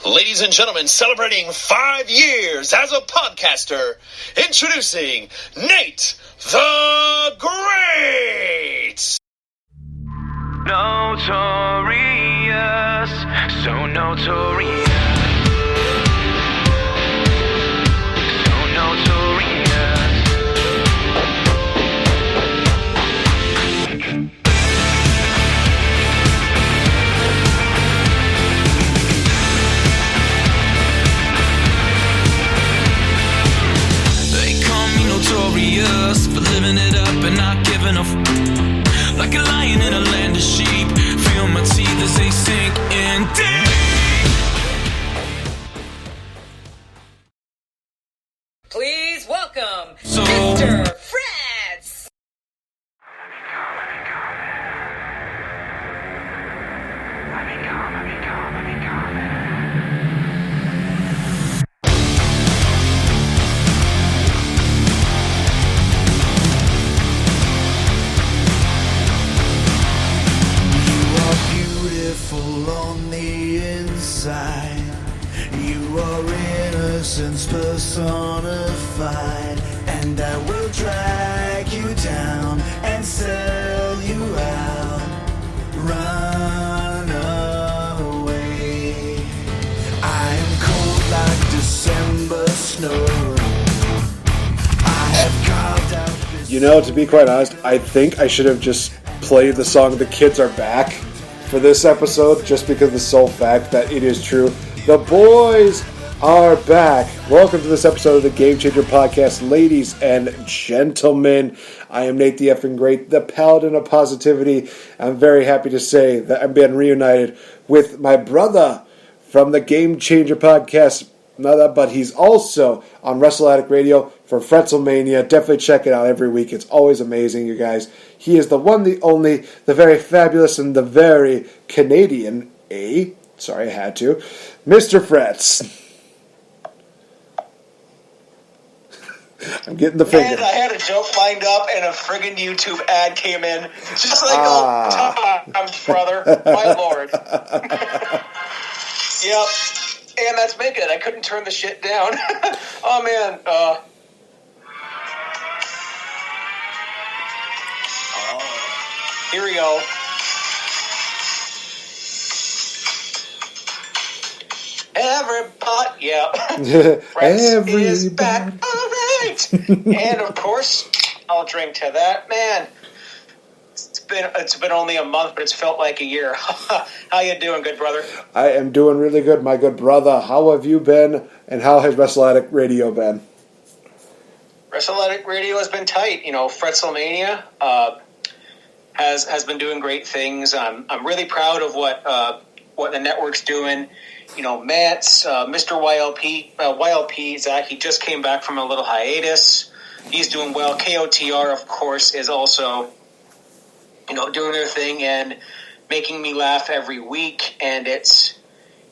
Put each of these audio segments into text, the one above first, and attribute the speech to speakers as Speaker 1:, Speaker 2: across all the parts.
Speaker 1: Ladies and gentlemen, celebrating 5 years as a podcaster, introducing Nate the Great!
Speaker 2: Notorious, so notorious. So notorious. Notorious for living it up and not giving a like a lion in a land of sheep. Feel my teeth as they sink in deep.
Speaker 3: Please welcome Mr. Fretz.
Speaker 4: On the inside, you are innocence personified, and I will drag you down and sell you out. Run away. I am cold like December snow. I have carved out this.
Speaker 5: You know, to be quite honest, I think I should have just played the song "The Kids Are Back" for this episode, just because of the sole fact that it is true. The boys are back. Welcome to this episode of the Game Changer Podcast, ladies and gentlemen. I am NateFNGreat, the paladin of positivity. I'm very happy to say that I've been reunited with my brother from the Game Changer Podcast. But he's also on Wrestle Addict Radio for Fretzelmania. Definitely check it out every week. It's always amazing, you guys. He is the one, the only, the very fabulous, and the very Canadian, sorry, I had to, Mr. Fretz. I'm getting the finger.
Speaker 6: And I had a joke lined up, and a friggin' YouTube ad came in. Just like old times, brother. My lord. Yep. And that's making it. I couldn't turn the shit down. Oh, man. Here we go. Everybody, yeah. Fretz is back. All right. And, of course, I'll drink to that. Man, it's been only a month, but it's felt like a year. How you doing, good brother?
Speaker 5: I am doing really good, my good brother. How have you been, and how has Wrestle Addict Radio been?
Speaker 6: Wrestle Addict Radio has been tight. You know, Fretzelmania has been doing great things. I'm really proud of what the network's doing. You know, Matt's Mr. YLP Zach. He just came back from a little hiatus. He's doing well. KOTR, of course, is also, you know, doing their thing and making me laugh every week, and it's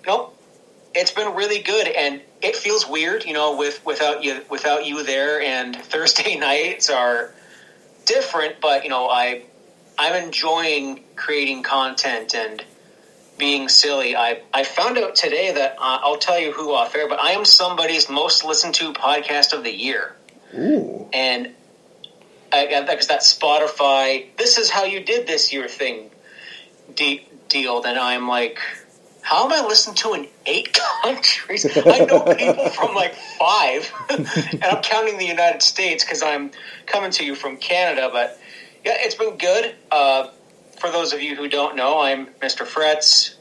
Speaker 6: been really good, and it feels weird, you know, without you there, and Thursday nights are different, but you know, I'm enjoying creating content and being silly. I found out today that I'll tell you who off air, but I am somebody's most listened to podcast of the year.
Speaker 5: Ooh.
Speaker 6: And I got that Spotify, this is how you did this year thing deal. Then I'm like, how am I listening to in 8 countries? I know people from like 5, and I'm counting the United States because I'm coming to you from Canada. But yeah, it's been good. For those of you who don't know, I'm Mr. Fretz.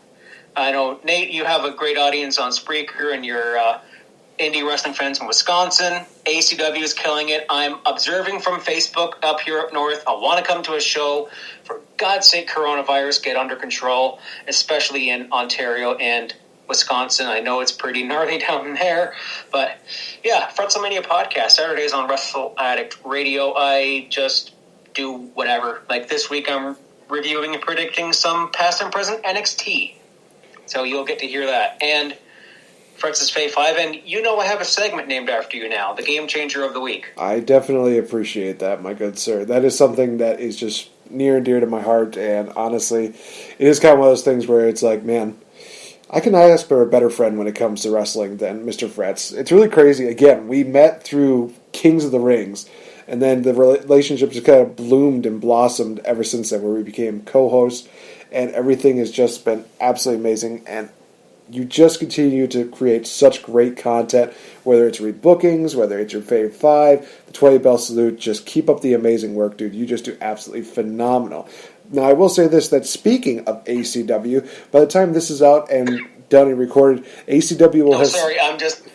Speaker 6: I know, Nate, you have a great audience on Spreaker, and you're indie wrestling fans in Wisconsin. ACW is killing it. I'm observing from Facebook up here up north. I want to come to a show. For God's sake, coronavirus, get under control, especially in Ontario and Wisconsin. I know it's pretty gnarly down there. But, yeah, Fretzelmania podcast, Saturdays on Wrestle Addict Radio. I just do whatever. Like this week, I'm reviewing and predicting some past and present NXT. So you'll get to hear that. And Fretz's Fave 5, and you know I have a segment named after you now, the Game Changer of the Week.
Speaker 5: I definitely appreciate that, my good sir. That is something that is just near and dear to my heart, and honestly, it is kind of one of those things where it's like, man, I can ask for a better friend when it comes to wrestling than Mr. Fretz. It's really crazy. Again, we met through Kings of the Rings, and then the relationship just kind of bloomed and blossomed ever since then, where we became co-hosts, and everything has just been absolutely amazing. And you just continue to create such great content, whether it's rebookings, whether it's your Fave 5, the 20 Bell Salute. Just keep up the amazing work, dude. You just do absolutely phenomenal. Now, I will say this, that speaking of ACW, by the time this is out and done and recorded, ACW will have...
Speaker 6: sorry, I'm just...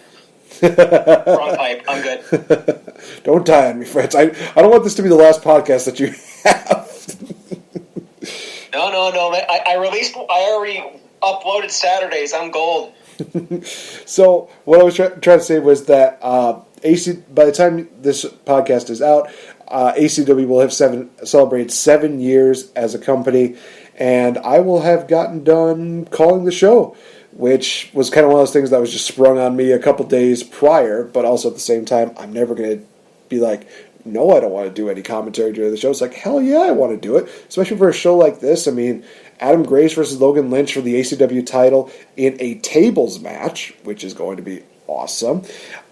Speaker 6: Wrong pipe. I'm good.
Speaker 5: Don't die on me, Fretz. I don't want this to be the last podcast that you have.
Speaker 6: No. I already uploaded Saturdays. I'm gold.
Speaker 5: So, what I was trying to say was that by the time this podcast is out, ACW will have celebrated 7 years as a company, and I will have gotten done calling the show, which was kind of one of those things that was just sprung on me a couple days prior, but also at the same time, I'm never going to be like, no, I don't want to do any commentary during the show. It's like, hell yeah, I want to do it, especially for a show like this. I mean, Adam Grace versus Logan Lynch for the ACW title in a tables match, which is going to be awesome.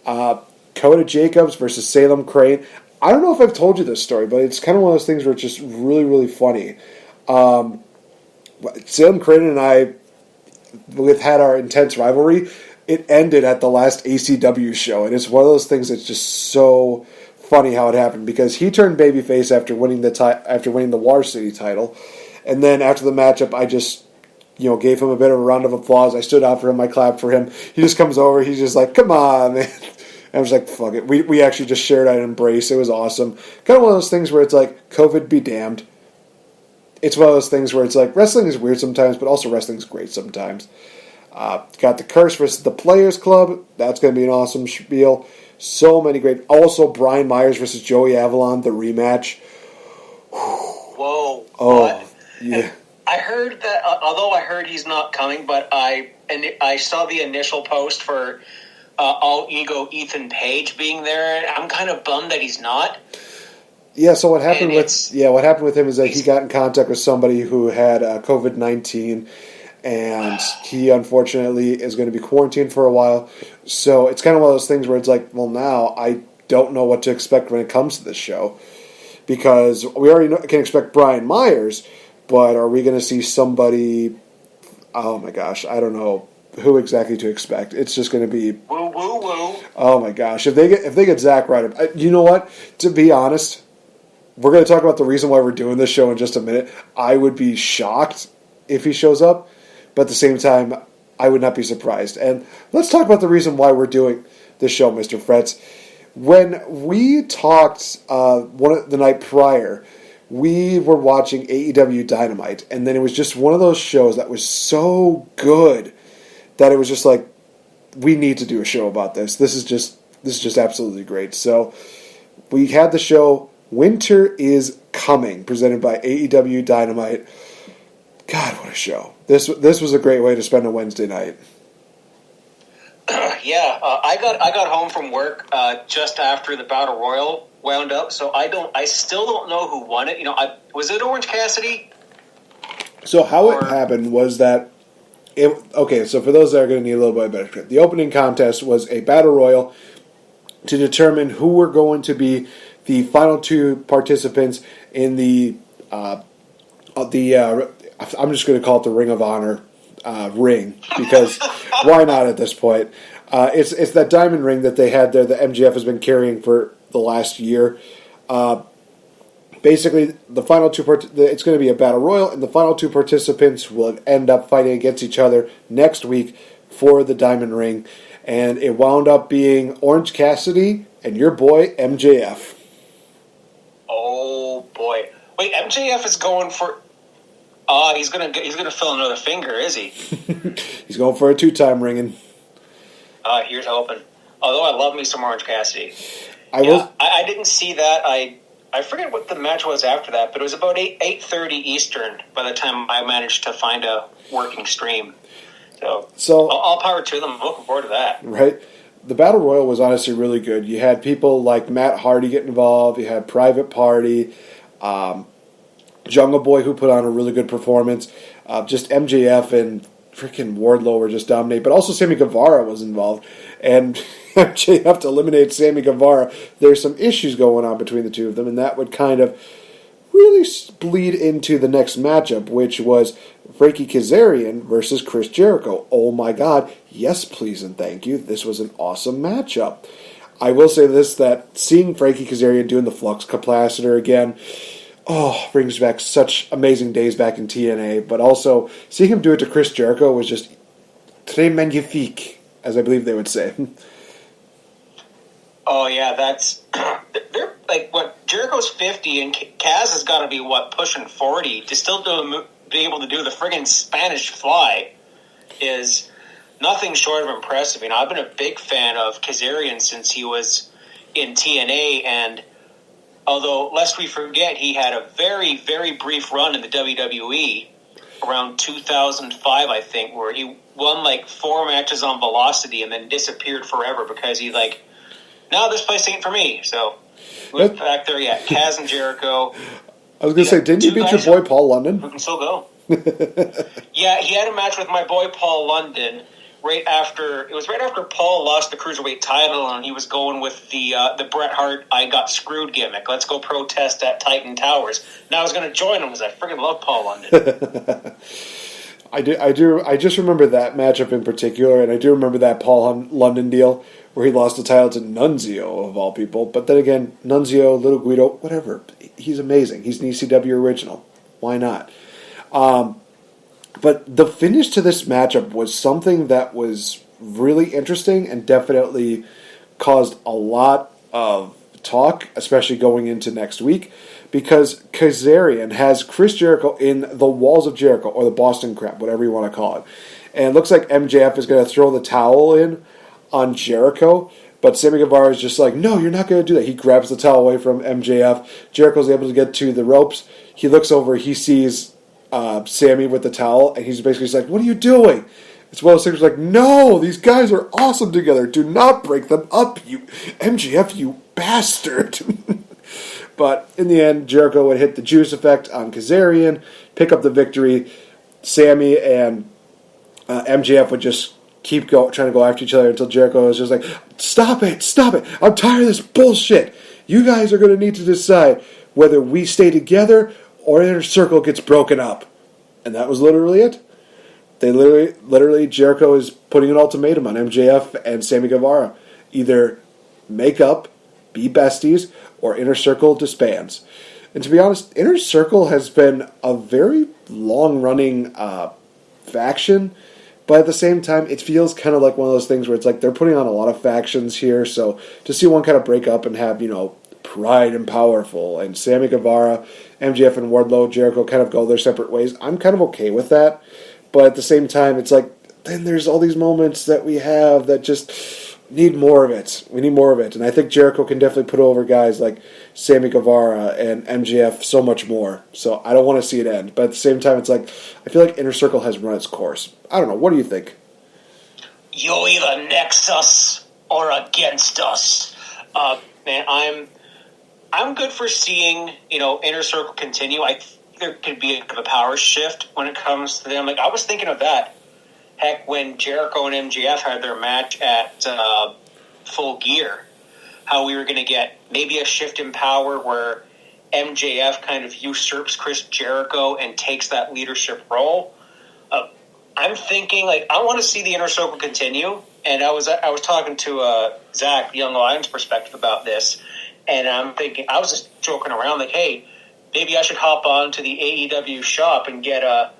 Speaker 5: Coda Jacobs versus Salem Crane. I don't know if I've told you this story, but it's kind of one of those things where it's just really, really funny. Salem Crane and I, we've had our intense rivalry. It ended at the last ACW show, and it's one of those things that's just so funny how it happened, because he turned babyface after winning the War City title, and then after the matchup, I just gave him a bit of a round of applause. I stood out for him, I clapped for him. He just comes over, he's just like, come on, man. I was like, fuck it. We actually just shared an embrace. It was awesome. Kind of one of those things where it's like, COVID be damned. It's one of those things where it's like, wrestling is weird sometimes, but also wrestling's great sometimes. Got the Curse versus the Players Club. That's going to be an awesome spiel. So many great. Also, Brian Myers versus Joey Avalon, the rematch.
Speaker 6: Whoa.
Speaker 5: Oh,
Speaker 6: what?
Speaker 5: yeah.
Speaker 6: And I heard that, although I heard he's not coming, but I saw the initial post for All Ego Ethan Page being there, and I'm kind of bummed that he's not.
Speaker 5: Yeah, so what happened with him is that he got in contact with somebody who had COVID-19, and he unfortunately is going to be quarantined for a while. So it's kind of one of those things where it's like, well, now I don't know what to expect when it comes to this show, because we already can expect Brian Myers, but are we going to see somebody? Oh my gosh, I don't know who exactly to expect. It's just going to be
Speaker 6: woo woo woo.
Speaker 5: Oh my gosh, if they get Zack Ryder, you know what? To be honest, we're going to talk about the reason why we're doing this show in just a minute. I would be shocked if he shows up, but at the same time, I would not be surprised. And let's talk about the reason why we're doing this show, Mr. Fretz. When we talked the night prior, we were watching AEW Dynamite, and then it was just one of those shows that was so good that it was just like, we need to do a show about this. This is just absolutely great. So we had the show Winter is Coming, presented by AEW Dynamite. God, what a show! This was a great way to spend a Wednesday night.
Speaker 6: Yeah, I got home from work just after the Battle Royal wound up, so I still don't know who won it. Was it Orange Cassidy?
Speaker 5: So how it happened was that so for those that are going to need a little bit better, the opening contest was a Battle Royal to determine who were going to be the final two participants in the I'm just going to call it the Ring of Honor ring, because why not at this point? It's that diamond ring that they had there that MJF has been carrying for the last year. Basically, the final two it's going to be a battle royal, and the final two participants will end up fighting against each other next week for the diamond ring. And it wound up being Orange Cassidy and your boy MJF.
Speaker 6: Oh boy! Wait, MJF is going for. He's gonna fill another finger, is he?
Speaker 5: He's going for a 2-time ringing.
Speaker 6: Here's hoping. Although I love me some Orange Cassidy.
Speaker 5: I
Speaker 6: didn't see that. I forget what the match was after that, but it was about 8:30 Eastern by the time I managed to find a working stream. So all power to them. I'm looking forward to that.
Speaker 5: Right. The Battle Royal was honestly really good. You had people like Matt Hardy get involved. You had Private Party, Jungle Boy, who put on a really good performance. Just MJF and freaking Wardlow were just dominating. But also Sammy Guevara was involved. And MJF to eliminate Sammy Guevara. There's some issues going on between the two of them, and that would kind of really bleed into the next matchup, which was Frankie Kazarian versus Chris Jericho. Oh my God. Yes, please and thank you. This was an awesome matchup. I will say this, that seeing Frankie Kazarian doing the flux capacitor again, brings back such amazing days back in TNA, but also seeing him do it to Chris Jericho was just très magnifique, as I believe they would say.
Speaker 6: Oh yeah, that's they're like what Jericho's 50 and Kaz has got to be pushing 40 to still be able to do the friggin' Spanish Fly is nothing short of impressive. I've been a big fan of Kazarian since he was in TNA, and although lest we forget, he had a very very brief run in the WWE around 2005, I think, where he won 4 matches on Velocity and then disappeared forever because he no, this place ain't for me. So, we're back there, Kaz and Jericho.
Speaker 5: I was going to say, didn't you beat your boy Paul London?
Speaker 6: We can still go. Yeah, he had a match with my boy Paul London right after Paul lost the Cruiserweight title, and he was going with the Bret Hart I got screwed gimmick. Let's go protest at Titan Towers. And I was going to join him because I friggin' love Paul London.
Speaker 5: I just remember that matchup in particular, and I do remember that Paul London deal where he lost the title to Nunzio, of all people. But then again, Nunzio, Little Guido, whatever. He's amazing. He's an ECW original. Why not? But the finish to this matchup was something that was really interesting and definitely caused a lot of talk, especially going into next week, because Kazarian has Chris Jericho in the Walls of Jericho, or the Boston Crab, whatever you want to call it. And it looks like MJF is going to throw the towel in on Jericho, but Sammy Guevara is just like, no, you're not going to do that. He grabs the towel away from MJF. Jericho's able to get to the ropes. He looks over, he sees Sammy with the towel, and he's basically just like, what are you doing? It's one of those things like, no, these guys are awesome together. Do not break them up, you MJF, you bastard. But in the end, Jericho would hit the juice effect on Kazarian, pick up the victory. Sammy and MJF would just keep trying to go after each other until Jericho was just like, stop it, I'm tired of this bullshit. You guys are going to need to decide whether we stay together or Inner Circle gets broken up. And that was literally it. They literally Jericho is putting an ultimatum on MJF and Sammy Guevara. Either make up, be besties, or Inner Circle disbands. And to be honest, Inner Circle has been a very long-running faction, but at the same time, it feels kind of like one of those things where it's like they're putting on a lot of factions here, so to see one kind of break up and have, Pride and Powerful, and Sammy Guevara, MJF and Wardlow, Jericho kind of go their separate ways, I'm kind of okay with that, but at the same time, it's like, then there's all these moments that we have that just need more of it. We need more of it, and I think Jericho can definitely put over guys like Sammy Guevara and MJF so much more, so I don't want to see it end, but at the same time, it's like, I feel like Inner Circle has run its course. I don't know, what do you think?
Speaker 6: You're either next us or against us. Man, I'm good for seeing, Inner Circle continue. I think there could be a bit of a power shift when it comes to them. I was thinking of that. Heck, when Jericho and MJF had their match at Full Gear, how we were going to get maybe a shift in power where MJF kind of usurps Chris Jericho and takes that leadership role. I'm thinking, I want to see the Inner Circle continue, and I was talking to Zach, Young Lions perspective about this, and I'm thinking, I was just joking around, hey, maybe I should hop on to the AEW shop and get a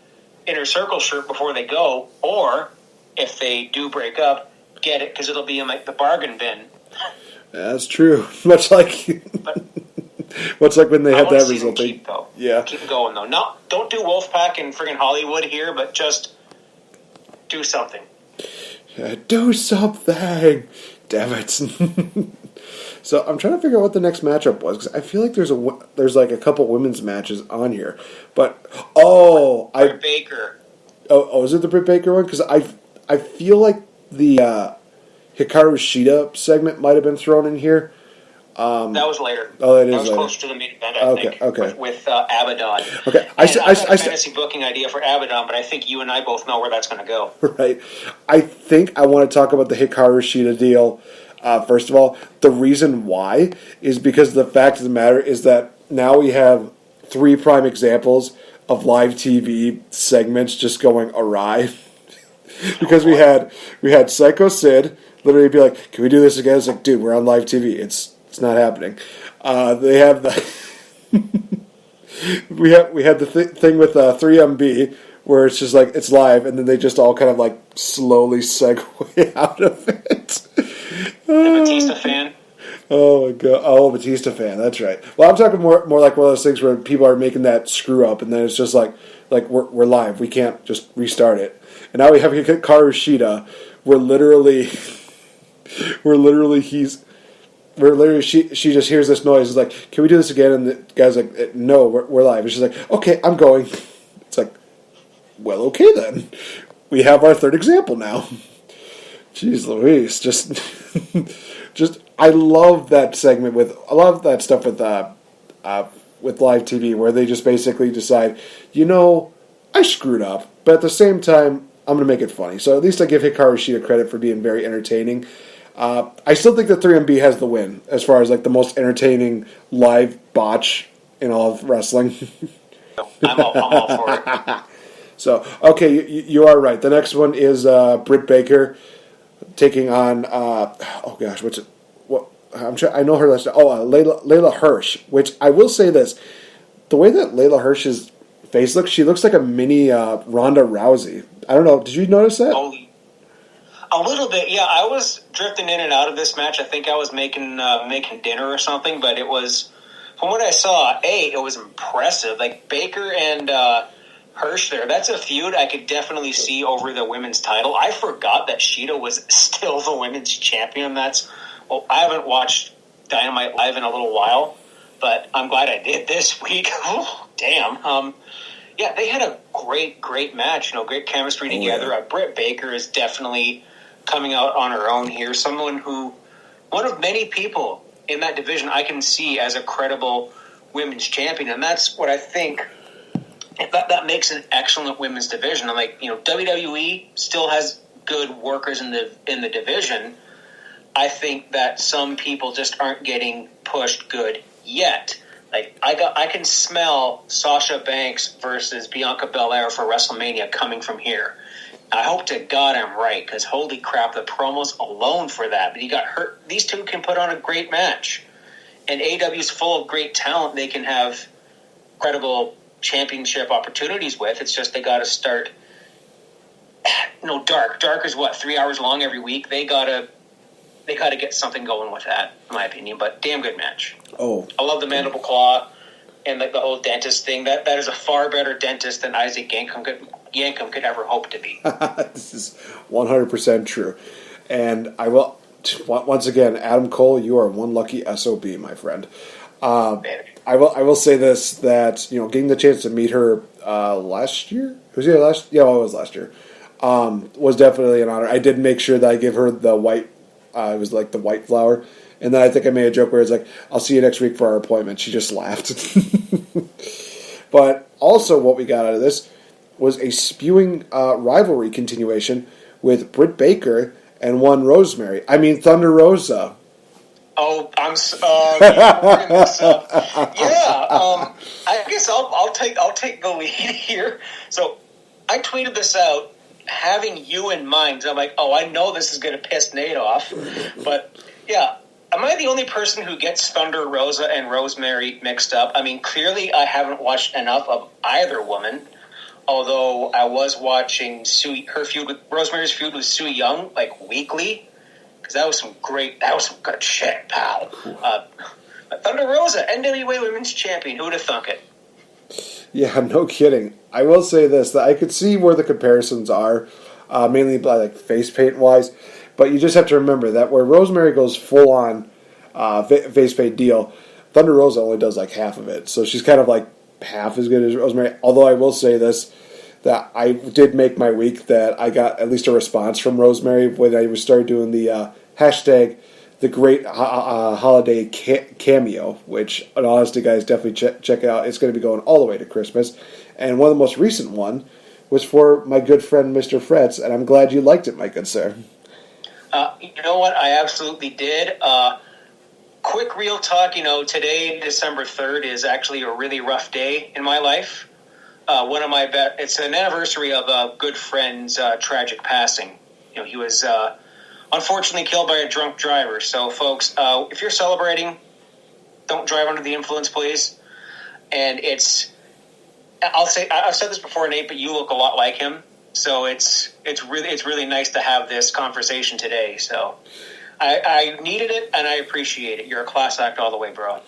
Speaker 6: Inner Circle shirt before they go, or if they do break up, get it because it'll be in the bargain bin.
Speaker 5: That's true. Much like when they had that result.
Speaker 6: Keep going though. No, don't do Wolfpack and friggin' Hollywood here, but just do something.
Speaker 5: Do something. Damn it. So I'm trying to figure out what the next matchup was, because I feel like there's a couple women's matches on here, but
Speaker 6: Britt Baker.
Speaker 5: Oh, is it the Britt Baker one? Because I feel like the Hikaru Shida segment might have been thrown in here.
Speaker 6: That was later.
Speaker 5: Oh, it is
Speaker 6: That was
Speaker 5: later.
Speaker 6: closer to the main event, I think.
Speaker 5: Okay.
Speaker 6: With Abaddon.
Speaker 5: Okay.
Speaker 6: I have a fantasy booking idea for Abaddon, but I think you and I both know where that's going to go.
Speaker 5: Right. I think I want to talk about the Hikaru Shida deal. First of all, the reason why is because the fact of the matter is that now we have 3 prime examples of live TV segments just going awry. Because we had Psycho Sid literally be like, "Can we do this again?" It's like, dude, we're on live TV. It's not happening. They have the we had the thing with 3MB where it's just like it's live, and then they just all kind of like slowly segue out of it.
Speaker 6: The Batista fan.
Speaker 5: Oh my god! Oh, Batista fan. That's right. Well, I'm talking more like one of those things where people are making that screw up, and then it's just like we're live. We can't just restart it. And now we have Hikaru Shida. She just hears this noise. It's like, can we do this again? And the guy's like, no, we're live. And she's like, okay, I'm going. It's like, well, okay then. We have our 3rd example now. Jeez Louise, just I love that segment I love that stuff with live TV where they just basically decide, I screwed up, but at the same time, I'm going to make it funny. So at least I give Hikaru Shida credit for being very entertaining. I still think that 3MB has the win as far as like the most entertaining live botch in all of wrestling.
Speaker 6: I'm all for it.
Speaker 5: So, okay, you are right. The next one is Britt Baker taking on, what's it? I know her last name. Layla Hirsch, which I will say this. The way that Layla Hirsch's face looks, she looks like a mini Ronda Rousey. I don't know. Did you notice that?
Speaker 6: Oh, a little bit, yeah. I was drifting in and out of this match. I think I was making dinner or something, but it was, from what I saw, it was impressive. Like Baker and Hirsch there, that's a feud I could definitely see over the women's title. I forgot that Shida was still the women's champion. I haven't watched Dynamite live in a little while, but I'm glad I did this week. Oh, damn. Yeah, they had a great match. Great chemistry together.
Speaker 5: Yeah.
Speaker 6: Britt Baker is definitely coming out on her own here. One of many people in that division I can see as a credible women's champion, and that's what I think that makes an excellent women's division. I'm like, WWE still has good workers in the division. I think that some people just aren't getting pushed good yet. Like I can smell Sasha Banks versus Bianca Belair for WrestleMania coming from here. I hope to God I'm right, because holy crap, the promos alone for that. But you got hurt. These two can put on a great match, and AEW's full of great talent. They can have credible championship opportunities with. It's just they got to start. Dark is what, 3 hours long every week. They gotta get something going with that, in my opinion. But damn good match.
Speaker 5: Oh,
Speaker 6: I love the mandible claw and the whole dentist thing. That is a far better dentist than Isaac Yankem could ever hope to be.
Speaker 5: This is 100% true. And I will, once again, Adam Cole, you are one lucky SOB, my friend. I will say this, that getting the chance to meet her last year. Was it last? Yeah, it was last year. Was definitely an honor. I did make sure that I give her the white. It was like the white flower, and then I think I made a joke where it's like, "I'll see you next week for our appointment." She just laughed. But also, what we got out of this was a spewing rivalry continuation with Britt Baker and one Rosemary. I mean Thunder Rosa.
Speaker 6: Oh, I'm bringing this up. Yeah, I guess I'll take the lead here. So I tweeted this out, having you in mind. I'm like, I know this is going to piss Nate off, but yeah, am I the only person who gets Thunder Rosa and Rosemary mixed up? I mean, clearly I haven't watched enough of either woman. Although I was watching Rosemary's feud with Sue Young like weekly. That was some good shit, pal. Thunder Rosa, NWA Women's Champion. Who would have thunk it?
Speaker 5: Yeah, no kidding. I will say this, that I could see where the comparisons are, mainly by like face paint wise, but you just have to remember that where Rosemary goes full on face paint deal, Thunder Rosa only does like half of it. So she's kind of like half as good as Rosemary. Although I will say this, that I did make my week that I got at least a response from Rosemary when I started doing the hashtag the great holiday cameo, which, in honesty, guys, definitely check it out. It's going to be going all the way to Christmas. And one of the most recent one was for my good friend, Mr. Fretz, and I'm glad you liked it, my good sir.
Speaker 6: You know what? I absolutely did. Quick real talk, today, December 3rd, is actually a really rough day in my life. It's an anniversary of a good friend's tragic passing. He was unfortunately killed by a drunk driver. So, folks, if you're celebrating, don't drive under the influence, please. And I've said this before, Nate, but you look a lot like him. So it's really nice to have this conversation today. So I needed it, and I appreciate it. You're a class act all the way, bro.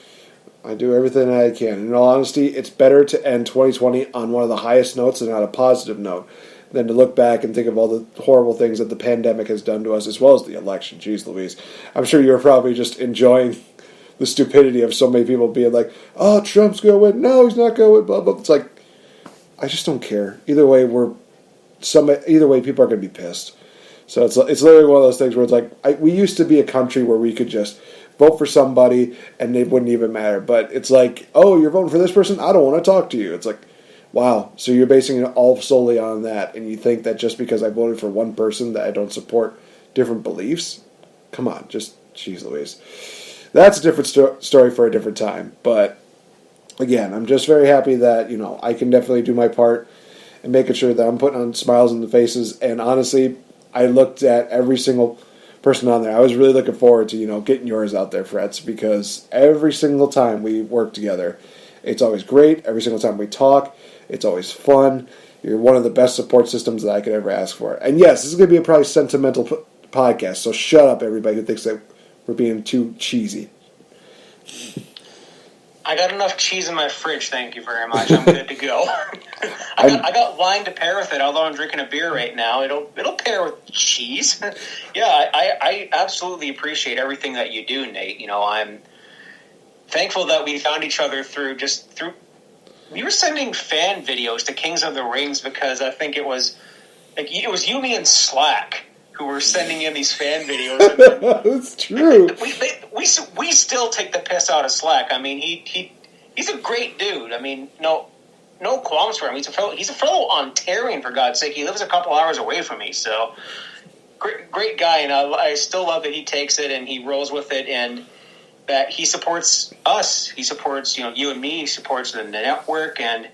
Speaker 5: I do everything I can. In all honesty, it's better to end 2020 on one of the highest notes and on a positive note than to look back and think of all the horrible things that the pandemic has done to us, as well as the election. Jeez Louise. I'm sure you're probably just enjoying the stupidity of so many people being like, oh, Trump's going to win. No, he's not going to win. Blah, blah. It's like, I just don't care. Either way, people are going to be pissed. So it's literally one of those things where it's like, we used to be a country where we could just vote for somebody and it wouldn't even matter. But it's like, oh, you're voting for this person? I don't want to talk to you. It's like, wow. So you're basing it all solely on that, and you think that just because I voted for one person that I don't support different beliefs? Come on, just, geez Louise. That's a different story for a different time. But again, I'm just very happy that, I can definitely do my part and making sure that I'm putting on smiles on the faces. And honestly, I looked at every single person on there. I was really looking forward to, getting yours out there, Fretz, because every single time we work together, it's always great. Every single time we talk, it's always fun. You're one of the best support systems that I could ever ask for. And yes, this is going to be a probably sentimental podcast, so shut up, everybody who thinks that we're being too cheesy.
Speaker 6: I got enough cheese in my fridge, thank you very much. I'm good to go. I got wine to pair with it, although I'm drinking a beer right now. It'll pair with cheese. Yeah, I absolutely appreciate everything that you do, Nate. I'm thankful that we found each other through. We were sending fan videos to Kings of the Rings because I think it was you, me, and Slack who were sending in these fan videos.
Speaker 5: That's true.
Speaker 6: We still take the piss out of Slack. I mean, he's a great dude. I mean, no qualms for him. He's a fellow Ontarian, for God's sake. He lives a couple hours away from me, so great guy. And I still love that he takes it and he rolls with it, and that he supports us. He supports you and me. He supports the network, and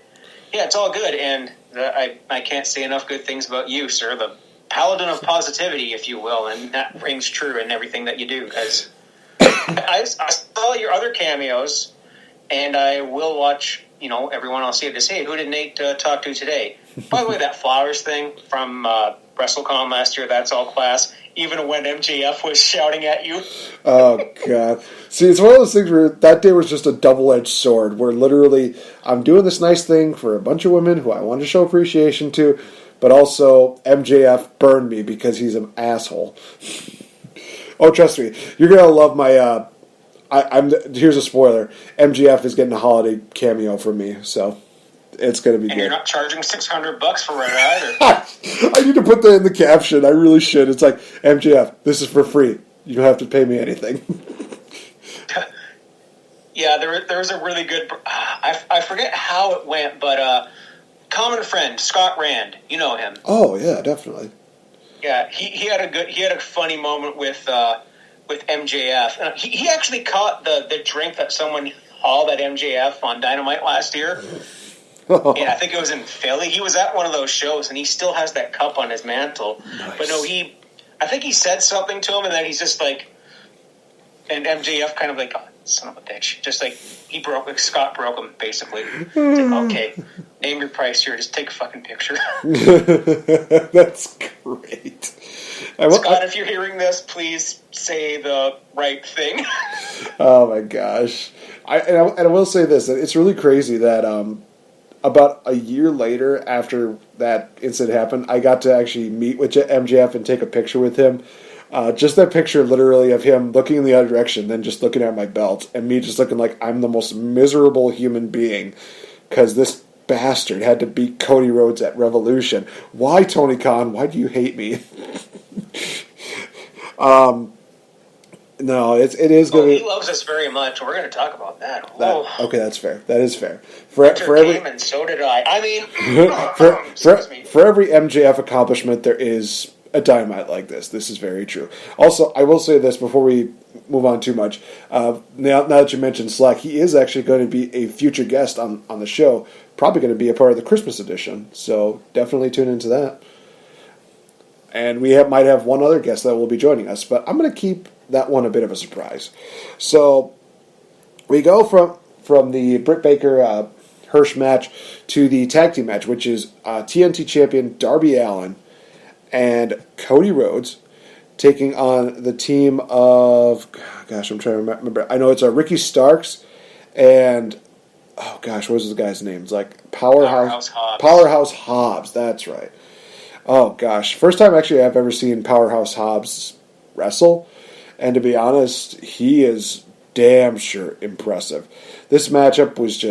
Speaker 6: yeah, it's all good. And I can't say enough good things about you, sir. The paladin of positivity, if you will, and that rings true in everything that you do, because I saw your other cameos, and I will watch, everyone I'll see to say, who did Nate talk to today? By the way, that flowers thing from WrestleCon last year, that's all class, even when MJF was shouting at you.
Speaker 5: Oh, God. See, it's one of those things where that day was just a double-edged sword, where literally I'm doing this nice thing for a bunch of women who I want to show appreciation to, but also MJF burned me because he's an asshole. Oh, trust me, you're gonna love my. Here's a spoiler: MJF is getting a holiday cameo from me, so it's gonna be good.
Speaker 6: And you're not charging $600 for it either.
Speaker 5: I need to put that in the caption. I really should. It's like, MJF, this is for free. You don't have to pay me anything.
Speaker 6: Yeah, there was a really good. I forget how it went, but. Common friend Scott Rand, you know him.
Speaker 5: Oh yeah, definitely.
Speaker 6: Yeah, he had a funny moment with MJF. He actually caught the drink that someone hauled at MJF on Dynamite last year. Yeah, I think it was in Philly. He was at one of those shows, and he still has that cup on his mantle. Nice. But no, I think he said something to him, and then he's just like, and MJF kind of like, oh, son of a bitch, just like Scott broke him basically. It's like, okay, name your price here, just take a fucking picture.
Speaker 5: That's great.
Speaker 6: Scott, if you're hearing this, please say the right thing.
Speaker 5: Oh my gosh, I will say this: it's really crazy that about a year later after that incident happened, I got to actually meet with MJF and take a picture with him. Just that picture, literally, of him looking in the other direction, then just looking at my belt, and me just looking like I'm the most miserable human being, because this bastard had to beat Cody Rhodes at Revolution. Why, Tony Khan? Why do you hate me? No, it is going to.
Speaker 6: He loves us very much. We're going to talk about that.
Speaker 5: Okay, that's fair. That is fair.
Speaker 6: For every came and so did I. I mean,
Speaker 5: for every MJF accomplishment, there is a Dynamite like this. This is very true. Also, I will say this before we move on too much. Now that you mentioned Slack, he is actually going to be a future guest on the show. Probably going to be a part of the Christmas edition. So definitely tune into that. And we might have one other guest that will be joining us, but I'm going to keep that one a bit of a surprise. So we go from the Britt Baker Hirsch match to the tag team match, which is TNT champion Darby Allin and Cody Rhodes taking on the team of, gosh, I'm trying to remember. I know it's Ricky Starks and, oh gosh, what was the guy's name? It's like Powerhouse Hobbs. That's right. Oh gosh, first time actually I've ever seen Powerhouse Hobbs wrestle, and to be honest, he is damn sure impressive. This matchup was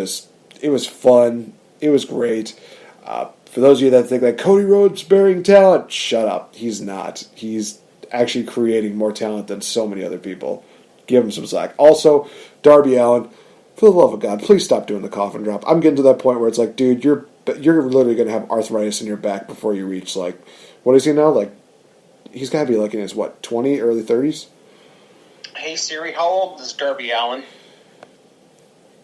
Speaker 5: it was fun, it was great. For those of you that think that Cody Rhodes burying talent, shut up. He's not. He's actually creating more talent than so many other people. Give him some slack. Also, Darby Allin, for the love of God, please stop doing the coffin drop. I'm getting to that point where it's like, dude, you're literally going to have arthritis in your back before you reach, like, what is he now? Like, he's got to be like in his, 20, early 30s?
Speaker 6: Hey, Siri, how old is Darby Allin?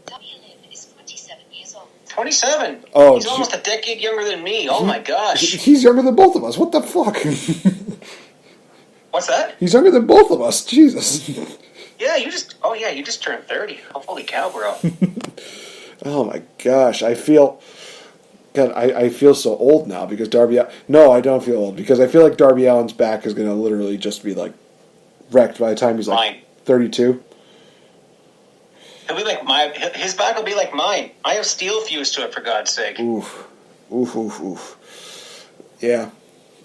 Speaker 7: Darby Allin is 27 years old.
Speaker 6: 27?
Speaker 5: Oh,
Speaker 6: he's almost a decade younger than me. Oh, my gosh.
Speaker 5: He's younger than both of us. What the fuck?
Speaker 6: What's that?
Speaker 5: He's younger than both of us. Jesus.
Speaker 6: Yeah, you just turned 30. Holy cow, bro.
Speaker 5: Oh, my gosh. I feel so old now because Darby... No, I don't feel old because I feel like Darby Allin's back is going to literally just be, wrecked by the time he's, 32.
Speaker 6: He'll be like his back will be like mine. I have steel fused to it, for God's sake.
Speaker 5: Oof. Yeah.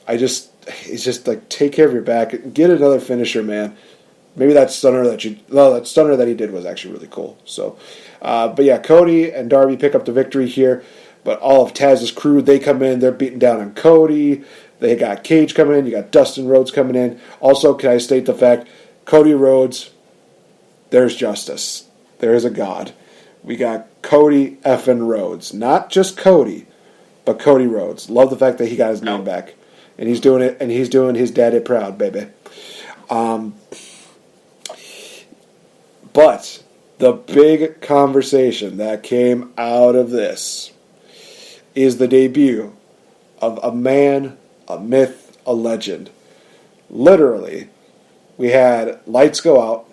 Speaker 5: It's just take care of your back. Get another finisher, man. Maybe that stunner that he did was actually really cool. So, but yeah, Cody and Darby pick up the victory here. But all of Taz's crew, they come in. They're beating down on Cody. They got Cage coming in. You got Dustin Rhodes coming in. Also, can I state the fact, Cody Rhodes, there's justice. There is a God. We got Cody effing Rhodes. Not just Cody, but Cody Rhodes. Love the fact that he got his name back. And he's doing it, and he's doing his daddy proud, baby. But the big conversation that came out of this is the debut of a man, a myth, a legend. Literally, we had lights go out,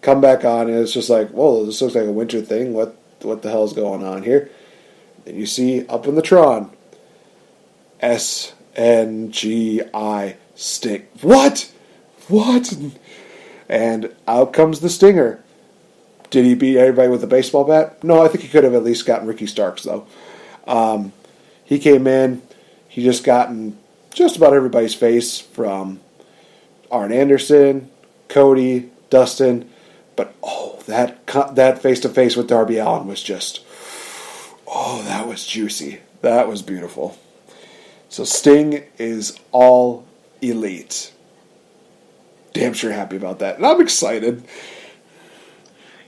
Speaker 5: come back on, and it's just like, whoa, this looks like a winter thing. What the hell is going on here? And you see up in the Tron, SNGI Sting. What? And out comes the Stinger. Did he beat everybody with a baseball bat? No, I think he could have at least gotten Ricky Starks, though. He came in. He just gotten just about everybody's face from Arn Anderson, Cody, Dustin. But, that face-to-face with Darby Allin was just... Oh, that was juicy. That was beautiful. So Sting is all elite. Damn sure happy about that. And I'm excited.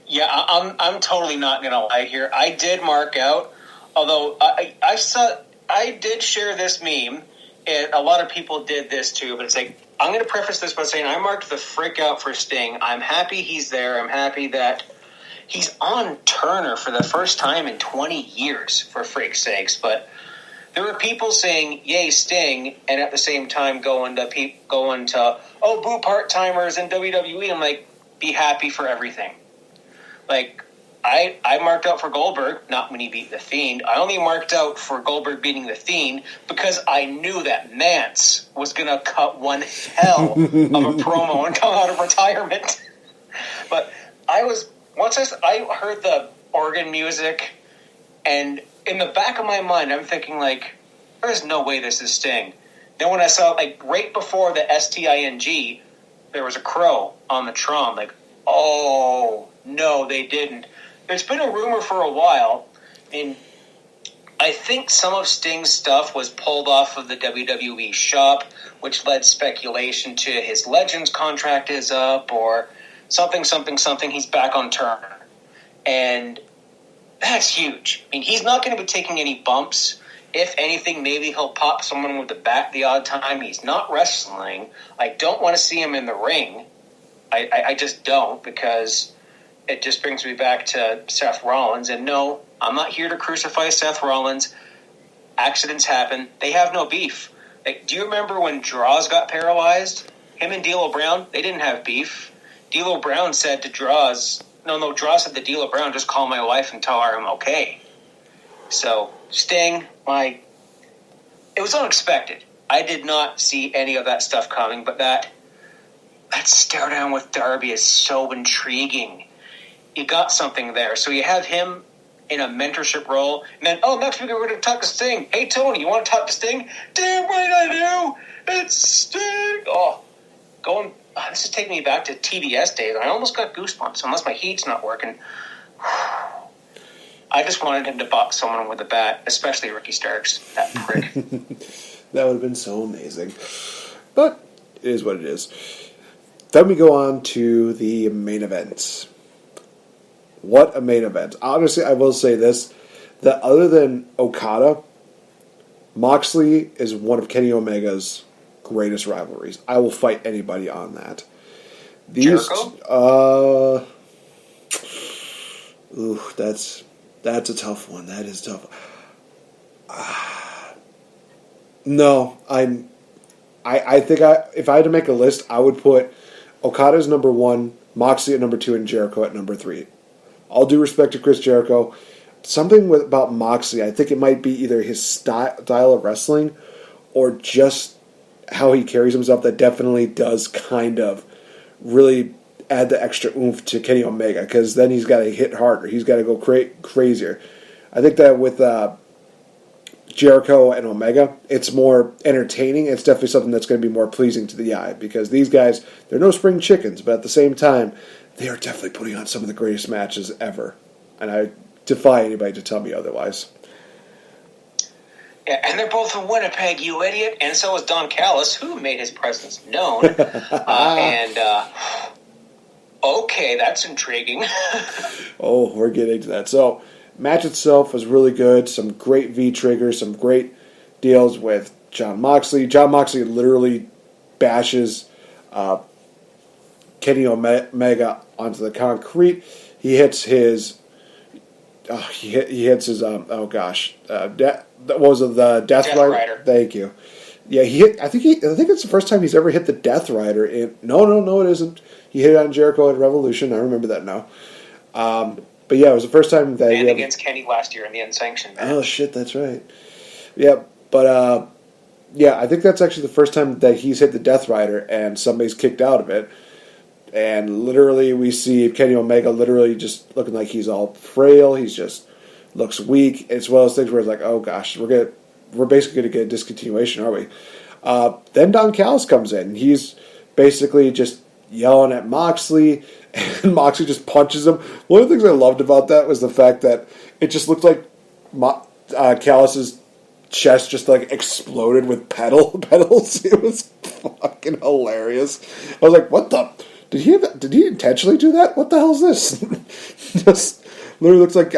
Speaker 6: Yeah, I'm totally not going to lie here. I did mark out, although I did share this meme, and a lot of people did this too, but it's like, I'm going to preface this by saying I marked the freak out for Sting. I'm happy he's there. I'm happy that he's on Turner for the first time in 20 years, for freak's sakes. But there were people saying, yay, Sting, and at the same time going to oh, boo part-timers in WWE. I'm like, be happy for everything. Like, I marked out for Goldberg, not when he beat The Fiend. I only marked out for Goldberg beating The Fiend because I knew that Mance was going to cut one hell of a promo and come out of retirement. But once I heard the organ music, and in the back of my mind, I'm thinking, there's no way this is Sting. Then when I saw, right before the STING, there was a crow on the Tron, oh, no, they didn't. There's been a rumor for a while, and I think some of Sting's stuff was pulled off of the WWE shop, which led speculation to his Legends contract is up, or something, something, something, he's back on turn. And that's huge. I mean, he's not going to be taking any bumps. If anything, maybe he'll pop someone with the bat the odd time. He's not wrestling. I don't want to see him in the ring. I just don't, because it just brings me back to Seth Rollins. And no, I'm not here to crucify Seth Rollins. Accidents happen. They have no beef. Like, do you remember when Droz got paralyzed? Him and D'Lo Brown, they didn't have beef. D'Lo Brown said to Droz, Droz said to D'Lo Brown, just call my wife and tell her I'm okay. So, Sting, it was unexpected. I did not see any of that stuff coming, but that stare down with Darby is so intriguing. You got something there. So you have him in a mentorship role, and then, next week we're going to talk to Sting. Hey, Tony, you want to talk to Sting? Damn right I do! It's Sting! This is taking me back to TBS days. I almost got goosebumps, unless my heat's not working. I just wanted him to box someone with a bat, especially Ricky Starks, that prick.
Speaker 5: That would have been so amazing. But it is what it is. Then we go on to the main event. What a main event. Honestly, I will say this, that other than Okada, Moxley is one of Kenny Omega's greatest rivalries. I will fight anybody on that.
Speaker 6: Jericho?
Speaker 5: That's a tough one. That is tough. No, I think if I had to make a list, I would put Okada as number 1, Moxley at number 2, and Jericho at number 3. All due respect to Chris Jericho, something about Moxley, I think it might be either his style of wrestling or just how he carries himself that definitely does kind of really add the extra oomph to Kenny Omega, because then he's got to hit harder. He's got to go crazier. I think that with Jericho and Omega, it's more entertaining. It's definitely something that's going to be more pleasing to the eye, because these guys, they're no spring chickens, but at the same time, they are definitely putting on some of the greatest matches ever. And I defy anybody to tell me otherwise.
Speaker 6: Yeah, and they're both from Winnipeg, you idiot. And so is Don Callis, who made his presence known. Okay, that's intriguing.
Speaker 5: Oh, we're getting to that. So, match itself was really good. Some great V-triggers, some great deals with Jon Moxley. Jon Moxley literally bashes Kenny Omega onto the concrete. He hits his... he hits his... what was it? The Death Rider? Thank you. Yeah, he hit... I think it's the first time he's ever hit the Death Rider in... No, it isn't. He hit it on Jericho at Revolution. I remember that now. But yeah, it was the first time that...
Speaker 6: And against Kenny last year in the Unsanctioned match.
Speaker 5: Oh, shit, that's right. Yeah, but... I think that's actually the first time that he's hit the Death Rider and somebody's kicked out of it. And literally we see Kenny Omega literally just looking like he's all frail. He's just looks weak. It's one of those things where it's like, oh gosh, we're basically going to get a discontinuation, aren't we? Then Don Callis comes in. He's basically just yelling at Moxley, and Moxley just punches him. One of the things I loved about that was the fact that it just looked like Callis's chest just like exploded with petals. It was fucking hilarious. I was like, what the... Did he intentionally do that? What the hell is this? Just literally looks like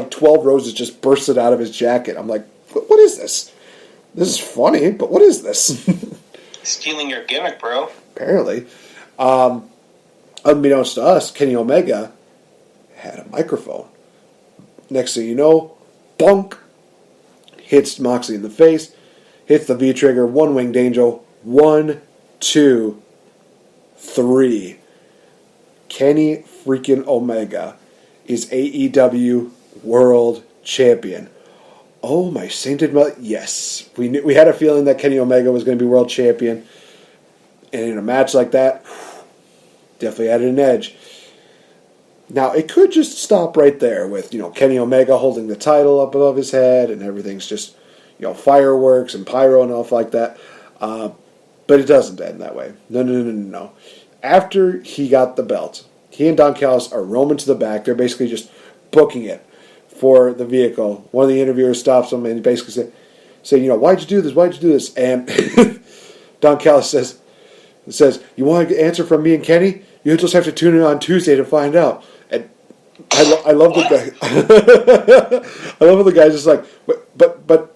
Speaker 5: 12 roses just bursted out of his jacket. I'm like, what is this? This is funny, but what is this?
Speaker 6: Stealing your gimmick, bro.
Speaker 5: Apparently. Unbeknownst to us, Kenny Omega had a microphone. Next thing you know, bonk, hits Moxley in the face, hits the V-trigger, one-winged angel, 1, 2, 3. Kenny freaking Omega is AEW World Champion. Oh my sainted mother! Yes, we had a feeling that Kenny Omega was going to be World Champion, and in a match like that, definitely added an edge. Now it could just stop right there with Kenny Omega holding the title up above his head, and everything's just fireworks and pyro and stuff like that. But it doesn't end that way. No. After he got the belt, he and Don Callis are roaming to the back. They're basically just booking it for the vehicle. One of the interviewers stops him and basically saying, why'd you do this? Why'd you do this? And Don Callis says, you want an answer from me and Kenny? You'll just have to tune in on Tuesday to find out. And I love the guy. I love when the guy's just like, but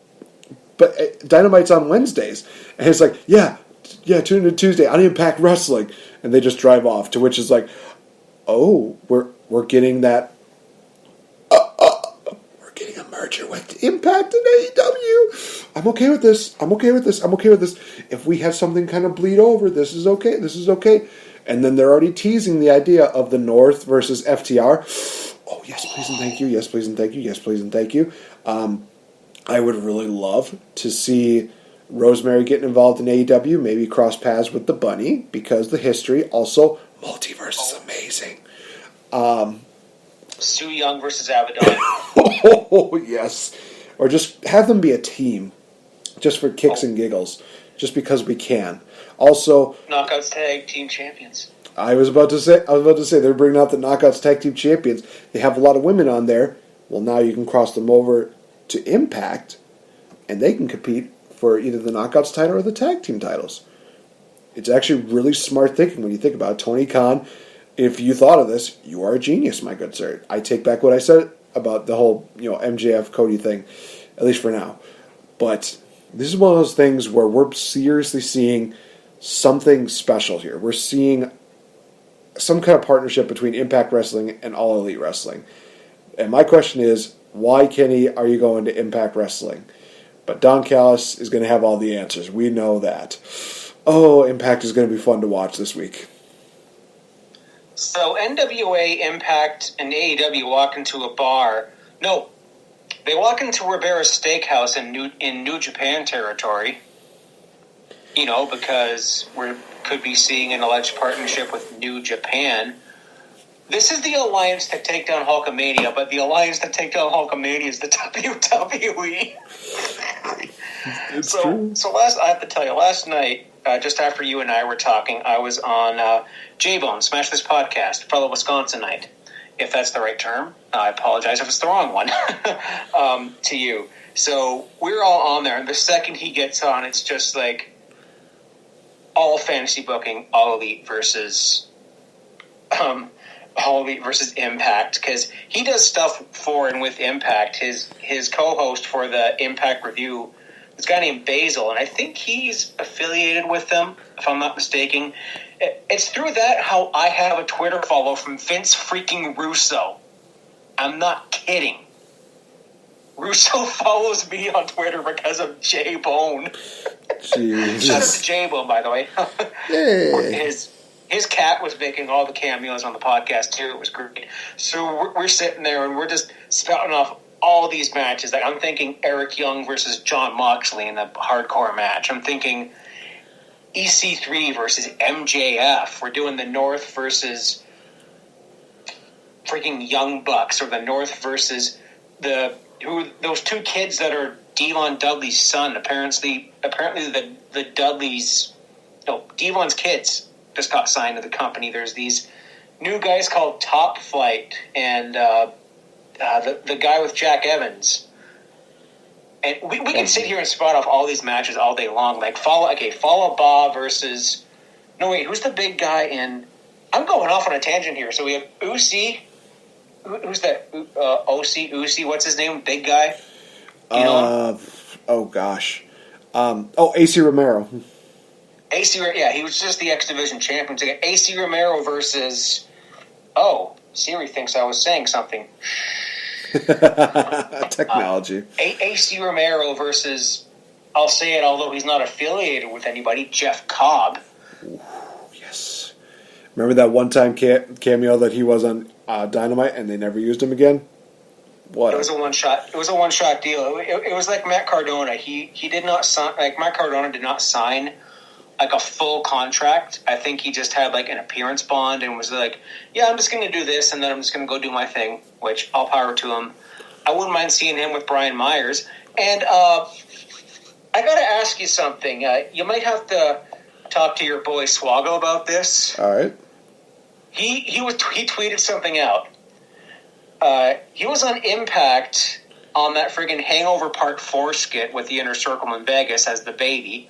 Speaker 5: Dynamite's on Wednesdays, and it's like, yeah, tune in Tuesday on Impact Wrestling, and they just drive off. To which is like, oh, we're getting that. We're getting a merger with Impact and AEW. I'm okay with this. If we have something kind of bleed over, this is okay. And then they're already teasing the idea of the North versus FTR. Oh, yes, please and thank you. Yes, please and thank you. Yes, please and thank you. I would really love to see Rosemary getting involved in AEW, maybe cross paths with the Bunny, because the history. Also, multiverse is amazing.
Speaker 6: Sue Young versus Abaddon.
Speaker 5: Oh, yes. Or just have them be a team, just for kicks and giggles, just because we can. Also,
Speaker 6: Knockouts Tag Team Champions.
Speaker 5: I was about to say they're bringing out the Knockouts Tag Team Champions. They have a lot of women on there. Well, now you can cross them over to Impact, and they can compete for either the Knockouts title or the Tag Team titles. It's actually really smart thinking when you think about it. Tony Khan, if you thought of this, you are a genius, my good sir. I take back what I said about the whole MJF Cody thing, at least for now. But this is one of those things where we're seriously seeing something special here. We're seeing some kind of partnership between Impact Wrestling and All Elite Wrestling. And my question is, why, Kenny, are you going to Impact Wrestling? But Don Callis is going to have all the answers. We know that. Oh, Impact is going to be fun to watch this week.
Speaker 6: So NWA, Impact, and AEW walk into a bar. No, they walk into Ribera's Steakhouse in New Japan territory. Because we could be seeing an alleged partnership with New Japan. This is the alliance to take down Hulkamania, but the alliance to take down Hulkamania is the WWE.
Speaker 5: It's true.
Speaker 6: So I have to tell you, last night, just after you and I were talking, I was on J-Bone, Smash This Podcast, fellow Wisconsinite, if that's the right term. I apologize if it's the wrong one to you. So we're all on there, and the second he gets on, it's just like all fantasy booking, All Elite versus Impact, because he does stuff for and with Impact. His co-host for the Impact Review is a guy named Basil, and I think he's affiliated with them, if I'm not mistaken. It's through that how I have a Twitter follow from Vince freaking Russo. I'm not kidding. Russo follows me on Twitter because of J-Bone.
Speaker 5: Jesus.
Speaker 6: Shout out to J-Bone, by the way.
Speaker 5: Hey.
Speaker 6: His cat was making all the cameos on the podcast, too. It was great. So we're sitting there, and we're just spouting off all these matches. Like, I'm thinking Eric Young versus John Moxley in the hardcore match. I'm thinking EC3 versus MJF. We're doing the North versus freaking Young Bucks, or the North versus those two kids that are Devon Dudley's son. Apparently the Dudleys, Devon's kids just got signed to the company. There's these new guys called Top Flight and the guy with Jack Evans. And we can sit here and spot off all these matches all day long. Like Fallah Bahh versus... No, wait, who's the big guy in... I'm going off on a tangent here. So we have Uzi. Who's that? Uzi. What's his name? Big guy?
Speaker 5: Oh, gosh. AC Romero.
Speaker 6: Yeah, he was just the X Division champion. So AC Romero versus... Oh, Siri thinks I was saying something.
Speaker 5: Technology.
Speaker 6: AC Romero versus, I'll say it although he's not affiliated with anybody, Jeff Cobb.
Speaker 5: Ooh, yes. Remember that one-time cameo that he was on Dynamite and they never used him again? What?
Speaker 6: It was a one-shot. It was a one-shot deal. It was like Matt Cardona. He did not sign. Like Matt Cardona did not sign like a full contract. I think he just had like an appearance bond and was like, yeah, I'm just going to do this and then I'm just going to go do my thing, which all power to him. I wouldn't mind seeing him with Brian Myers. And I got to ask you something. You might have to talk to your boy Swaggo about this.
Speaker 5: All right.
Speaker 6: He tweeted something out. He was on Impact on that friggin' Hangover Part 4 skit with the Inner Circle in Vegas as the baby.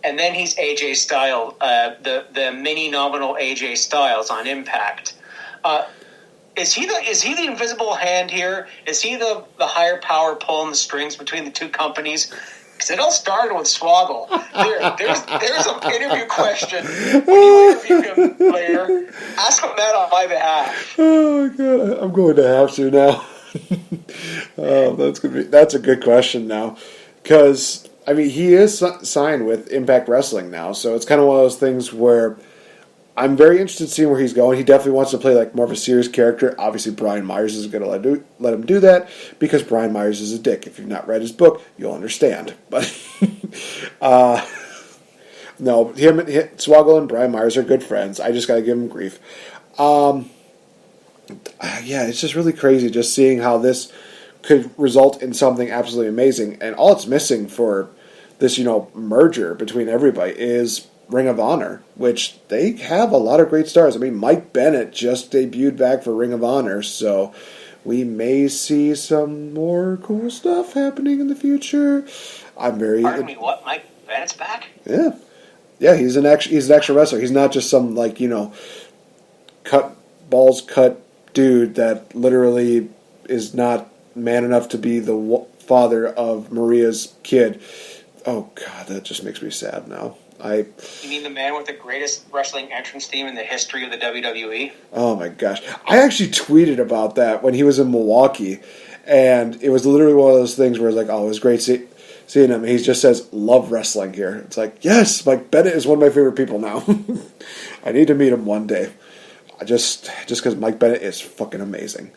Speaker 6: and then he's AJ Styles, the mini nominal AJ Styles on Impact. Is he the invisible hand here? Is he the higher power pulling the strings between the two companies? Because it all started with Swoggle. There's an interview question. When you interview him later, ask him that on my behalf.
Speaker 5: Oh God, I'm going to have to now. That's a good question now, because I mean he is signed with Impact Wrestling now, so it's kind of one of those things where I'm very interested in seeing where he's going. He definitely wants to play like more of a serious character. Obviously, Brian Myers is going to let him do that because Brian Myers is a dick. If you've not read his book, you'll understand. But no, Swoggle and Brian Myers are good friends. I just got to give him grief. Yeah, it's just really crazy just seeing how this could result in something absolutely amazing. And all it's missing for this, merger between everybody is Ring of Honor, which they have a lot of great stars. I mean, Mike Bennett just debuted back for Ring of Honor, so we may see some more cool stuff happening in the future.
Speaker 6: Pardon me, what? Mike Bennett's back?
Speaker 5: Yeah. Yeah, he's an actual wrestler. He's not just some, cut dude that literally is not man enough to be the father of Maria's kid. Oh, God, that just makes me sad now. You
Speaker 6: mean the man with the greatest wrestling entrance theme in the history of the WWE?
Speaker 5: Oh, my gosh. I actually tweeted about that when he was in Milwaukee, and it was literally one of those things where it's like, oh, it was great seeing him. He just says, love wrestling here. It's like, yes, Mike Bennett is one of my favorite people now. I need to meet him one day. Just because Mike Bennett is fucking amazing.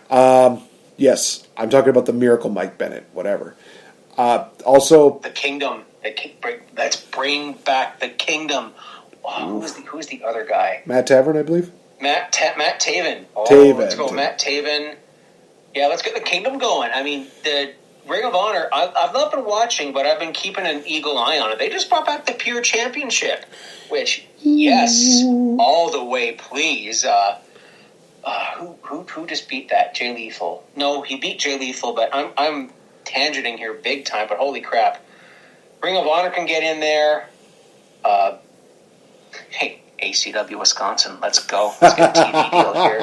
Speaker 5: Yes, I'm talking about the Miracle Mike Bennett, whatever. Also,
Speaker 6: the Kingdom. Let's bring back the Kingdom. Oh, who's the other guy?
Speaker 5: Matt Taven, I believe.
Speaker 6: Matt Taven. Oh,
Speaker 5: Taven.
Speaker 6: Let's go, Matt Taven. Yeah, let's get the Kingdom going. I mean, the Ring of Honor. I've not been watching, but I've been keeping an eagle eye on it. They just brought back the Pure Championship, which yes, all the way, please. Who just beat that? Jay Lethal. No, he beat Jay Lethal, but I'm tangenting here big time. But holy crap. Ring of Honor can get in there. Hey, ACW Wisconsin, let's go. Let's get a TV deal here.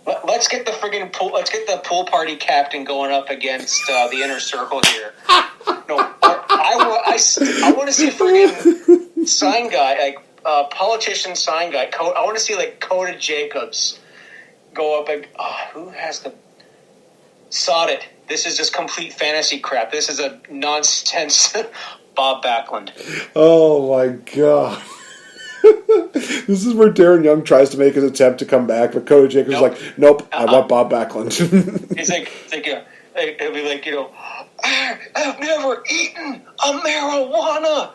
Speaker 6: But let's get the friggin' pool. Let's get the pool party captain going up against the inner circle here. No, I want to see a friggin' sign guy, like politician sign guy. I want to see like Coda Jacobs go up and who has the sod it. This is just complete fantasy crap. This is a nonsense Bob Backlund.
Speaker 5: Oh, my God. This is where Darren Young tries to make his attempt to come back, but Cody Jacobs is like, nope, I want Bob Backlund.
Speaker 6: He's like, he'll be like, I've never eaten a marijuana.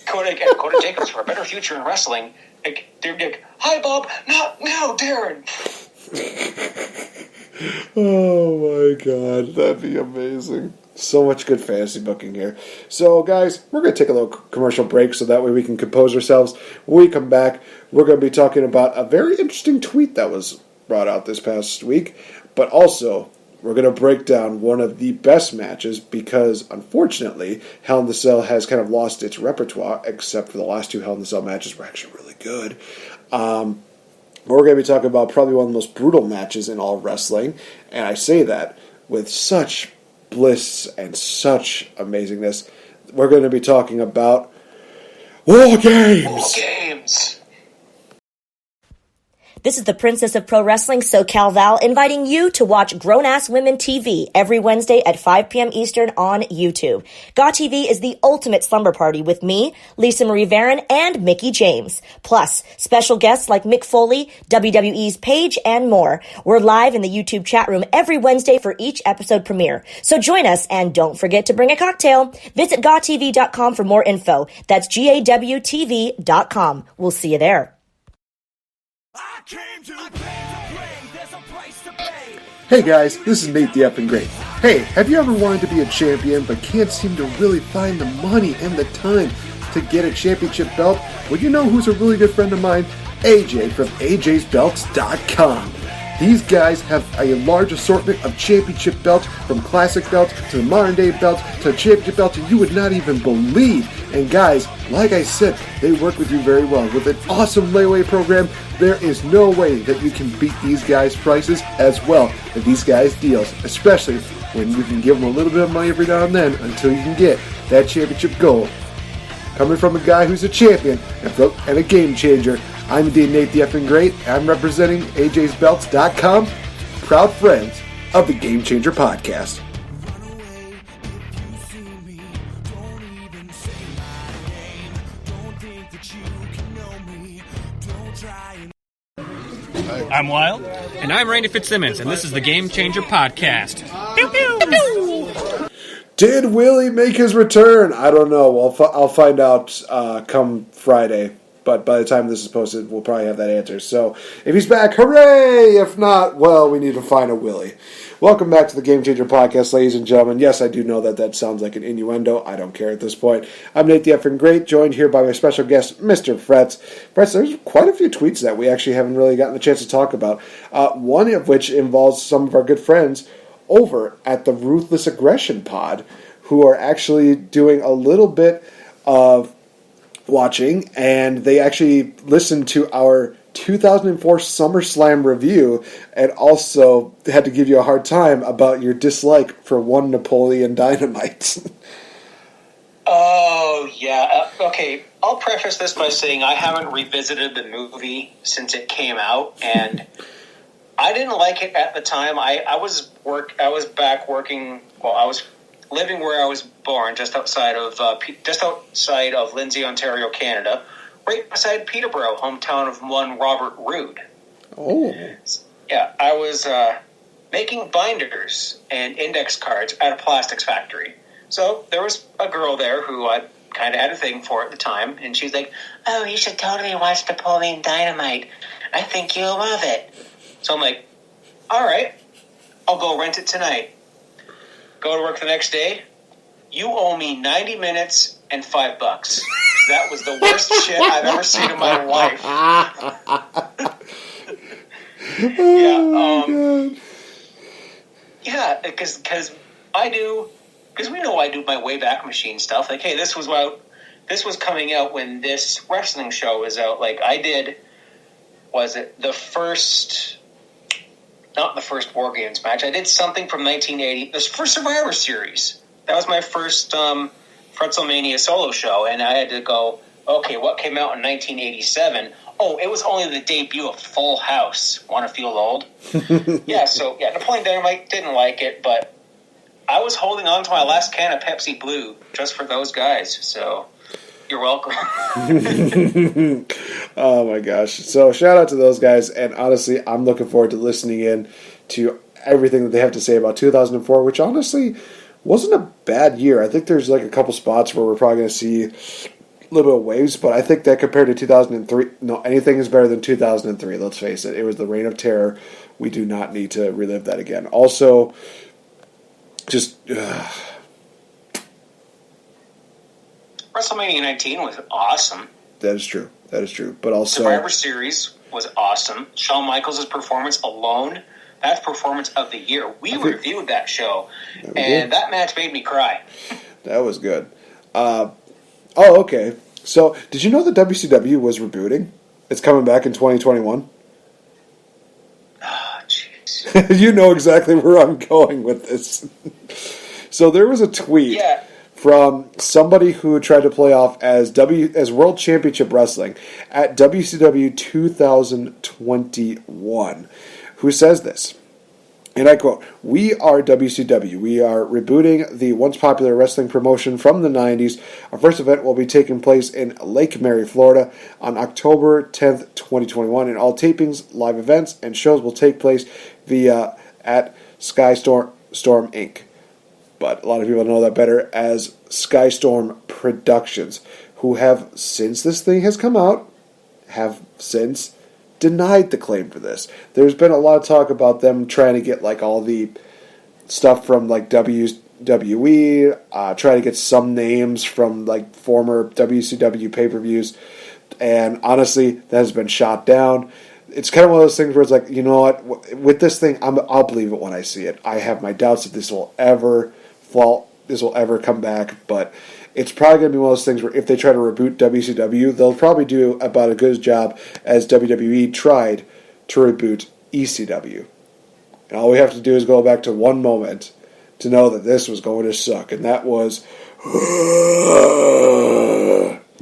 Speaker 6: Coda Jacobs for a better future in wrestling. They're like, hi, Bob. Not now, Darren.
Speaker 5: Oh my God, that'd be amazing. So much good fantasy booking here. So guys, we're going to take a little commercial break so that way we can compose ourselves. When we come back, we're going to be talking about a very interesting tweet that was brought out this past week, but also we're going to break down one of the best matches because unfortunately Hell in the Cell has kind of lost its repertoire, except for the last two Hell in the Cell matches were actually really good. We're going to be talking about probably one of the most brutal matches in all of wrestling, and I say that with such bliss and such amazingness. We're going to be talking about War Games!
Speaker 6: War Games!
Speaker 8: This is the Princess of Pro Wrestling, SoCal Val, inviting you to watch Grown Ass Women TV every Wednesday at 5 p.m. Eastern on YouTube. GAW TV is the ultimate slumber party with me, Lisa Marie Varon, and Mickey James. Plus, special guests like Mick Foley, WWE's Paige, and more. We're live in the YouTube chat room every Wednesday for each episode premiere. So join us, and don't forget to bring a cocktail. Visit GawTV.com for more info. That's GAWTV.com. We'll see you there.
Speaker 5: Hey guys, this is NateFNGreat. Hey, have you ever wanted to be a champion but can't seem to really find the money and the time to get a championship belt? Well, you know who's a really good friend of mine? AJ from AJsBelts.com. These guys have a large assortment of championship belts, from classic belts to the modern day belts to championship belts you would not even believe. And guys, like I said, they work with you very well. With an awesome layaway program, there is no way that you can beat these guys' prices as well as these guys' deals, especially when you can give them a little bit of money every now and then until you can get that championship goal. Coming from a guy who's a champion and a game changer, I'm indeed NateFNGreat. I'm representing AJsBelts.com, proud friends of the Game Changer Podcast.
Speaker 9: I'm Wild.
Speaker 10: And I'm Randy Fitzsimmons, and this is the Game Changer Podcast. Pew, pew, pew.
Speaker 5: Did Willie make his return? I don't know. I'll find out come Friday. But by the time this is posted, we'll probably have that answer. So if he's back, hooray! If not, well, we need to find a Willie. Welcome back to the Game Changer Podcast, ladies and gentlemen. Yes, I do know that sounds like an innuendo. I don't care at this point. I'm NateFNGreat, joined here by my special guest, Mr. Fretz. Fretz, there's quite a few tweets that we actually haven't really gotten a chance to talk about. One of which involves some of our good friends over at the Ruthless Aggression Pod, who are actually doing a little bit of watching, and they actually listened to our 2004 SummerSlam review and also had to give you a hard time about your dislike for one Napoleon Dynamite.
Speaker 6: Oh, yeah. Okay, I'll preface this by saying I haven't revisited the movie since it came out, and I didn't like it at the time. I was back working. Well, I was living where I was born, just outside of Lindsay, Ontario, Canada, right beside Peterborough, hometown of one Robert Roode.
Speaker 5: Oh.
Speaker 6: Yeah, I was making binders and index cards at a plastics factory. So there was a girl there who I kind of had a thing for at the time, and she's like, "Oh, you should totally watch Napoleon Dynamite. I think you'll love it." So I'm like, "All right, I'll go rent it tonight." Go to work the next day. You owe me 90 minutes and $5. That was the worst shit I've ever seen in my life. Yeah, because we know I do my Wayback Machine stuff. Like, hey, this was coming out when this wrestling show was out. Like, I did, was it the first? Not the first War Games match. I did something from 1980. This first Survivor Series. That was my first Fretzlemania solo show, and I had to go, okay, what came out in 1987? Oh, it was only the debut of Full House. Want to feel old? Napoleon Dynamite, didn't like it, but I was holding on to my last can of Pepsi Blue just for those guys, so you're welcome.
Speaker 5: Oh my gosh. So shout out to those guys, and honestly, I'm looking forward to listening in to everything that they have to say about 2004, which honestly wasn't a bad year. I think there's like a couple spots where we're probably going to see a little bit of waves, but I think that compared to 2003, no, anything is better than 2003, let's face it. It was the reign of terror. We do not need to relive that again. Also, just
Speaker 6: WrestleMania 19 was awesome.
Speaker 5: That is true. But also,
Speaker 6: Survivor Series was awesome. Shawn Michaels' performance alone, that's performance of the year. We reviewed that show, and that match made me cry.
Speaker 5: That was good. Okay. So, did you know that WCW was rebooting? It's coming back in 2021.
Speaker 6: Oh, jeez.
Speaker 5: You know exactly where I'm going with this. So there was a tweet from somebody who tried to play off as World Championship Wrestling at WCW 2021, who says this, and I quote, "We are WCW. We are rebooting the once popular wrestling promotion from the 90s. Our first event will be taking place in Lake Mary, Florida on October 10th, 2021, and all tapings, live events, and shows will take place at Skystorm Inc." But a lot of people know that better as Skystorm Productions, who have, since this thing has come out, have since denied the claim for this. There's been a lot of talk about them trying to get like all the stuff from like WWE, trying to get some names from like former WCW pay-per-views, and honestly, that has been shot down. It's kind of one of those things where it's like, you know what, with this thing, I'll believe it when I see it. I have my doubts that this will ever come back, but it's probably going to be one of those things where if they try to reboot WCW, they'll probably do about as good a job as WWE tried to reboot ECW. And all we have to do is go back to one moment to know that this was going to suck. And that was...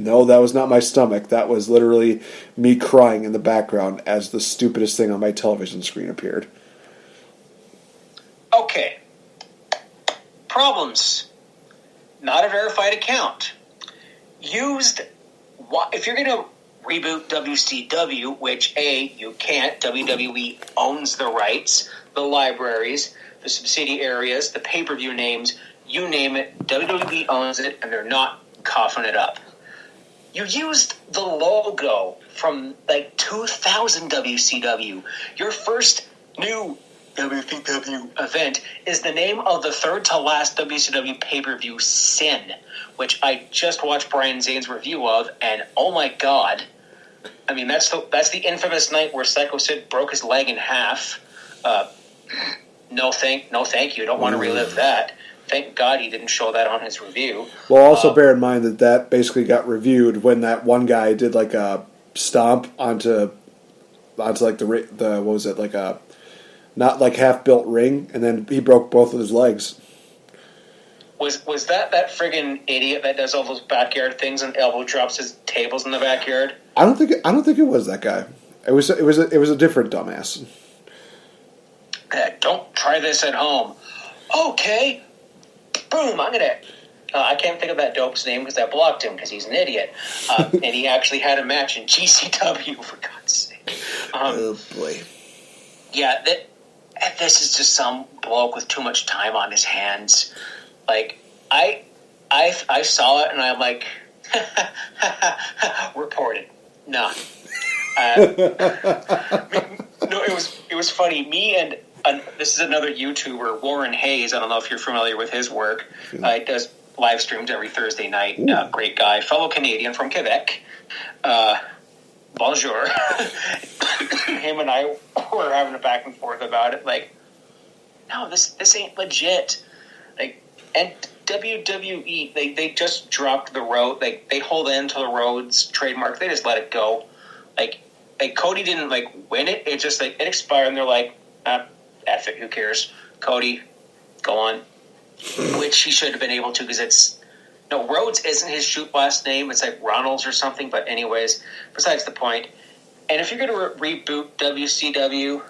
Speaker 5: No, that was not my stomach. That was literally me crying in the background as the stupidest thing on my television screen appeared.
Speaker 6: Okay. Problems. Not a verified account. Used. If you're going to reboot WCW, which you can't. WWE owns the rights, the libraries, the subsidiaries, the pay-per-view names, you name it. WWE owns it, and they're not coughing it up. You used the logo from 2000 WCW. Your first new WCW event is the name of the third to last WCW pay-per-view, Sin, which I just watched Brian Zane's review of, and oh my god. I mean, that's the infamous night where Psycho Sid broke his leg in half. No thank you. Don't want to relive that. Thank God he didn't show that on his review.
Speaker 5: Well, also bear in mind that basically got reviewed when that one guy did a stomp onto the what was it, a not half built ring, and then he broke both of his legs.
Speaker 6: Was that friggin' idiot that does all those backyard things and elbow drops his tables in the backyard?
Speaker 5: I don't think it was that guy. It was a different dumbass.
Speaker 6: Don't try this at home. Okay. Boom, I'm going to... I can't think of that dope's name because I blocked him because he's an idiot. And he actually had a match in GCW, for God's sake.
Speaker 5: Oh, boy.
Speaker 6: Yeah, this is just some bloke with too much time on his hands. I saw it and I'm like, reported. No. No, it was funny. Me and... this is another YouTuber, Warren Hayes. I don't know if you're familiar with his work. He does live streams every Thursday night. Great guy. Fellow Canadian from Quebec. Bonjour. Him and I were having a back and forth about it. No, this ain't legit. And WWE, they just dropped the road. They hold in to the Rhodes trademark. They just let it go. Cody didn't win it. It just it expired, and they're like, F it, who cares? Cody, go on. Which he should have been able to, because Rhodes isn't his shoot last name. It's Ronalds or something. But anyways, besides the point. And if you're going to reboot WCW,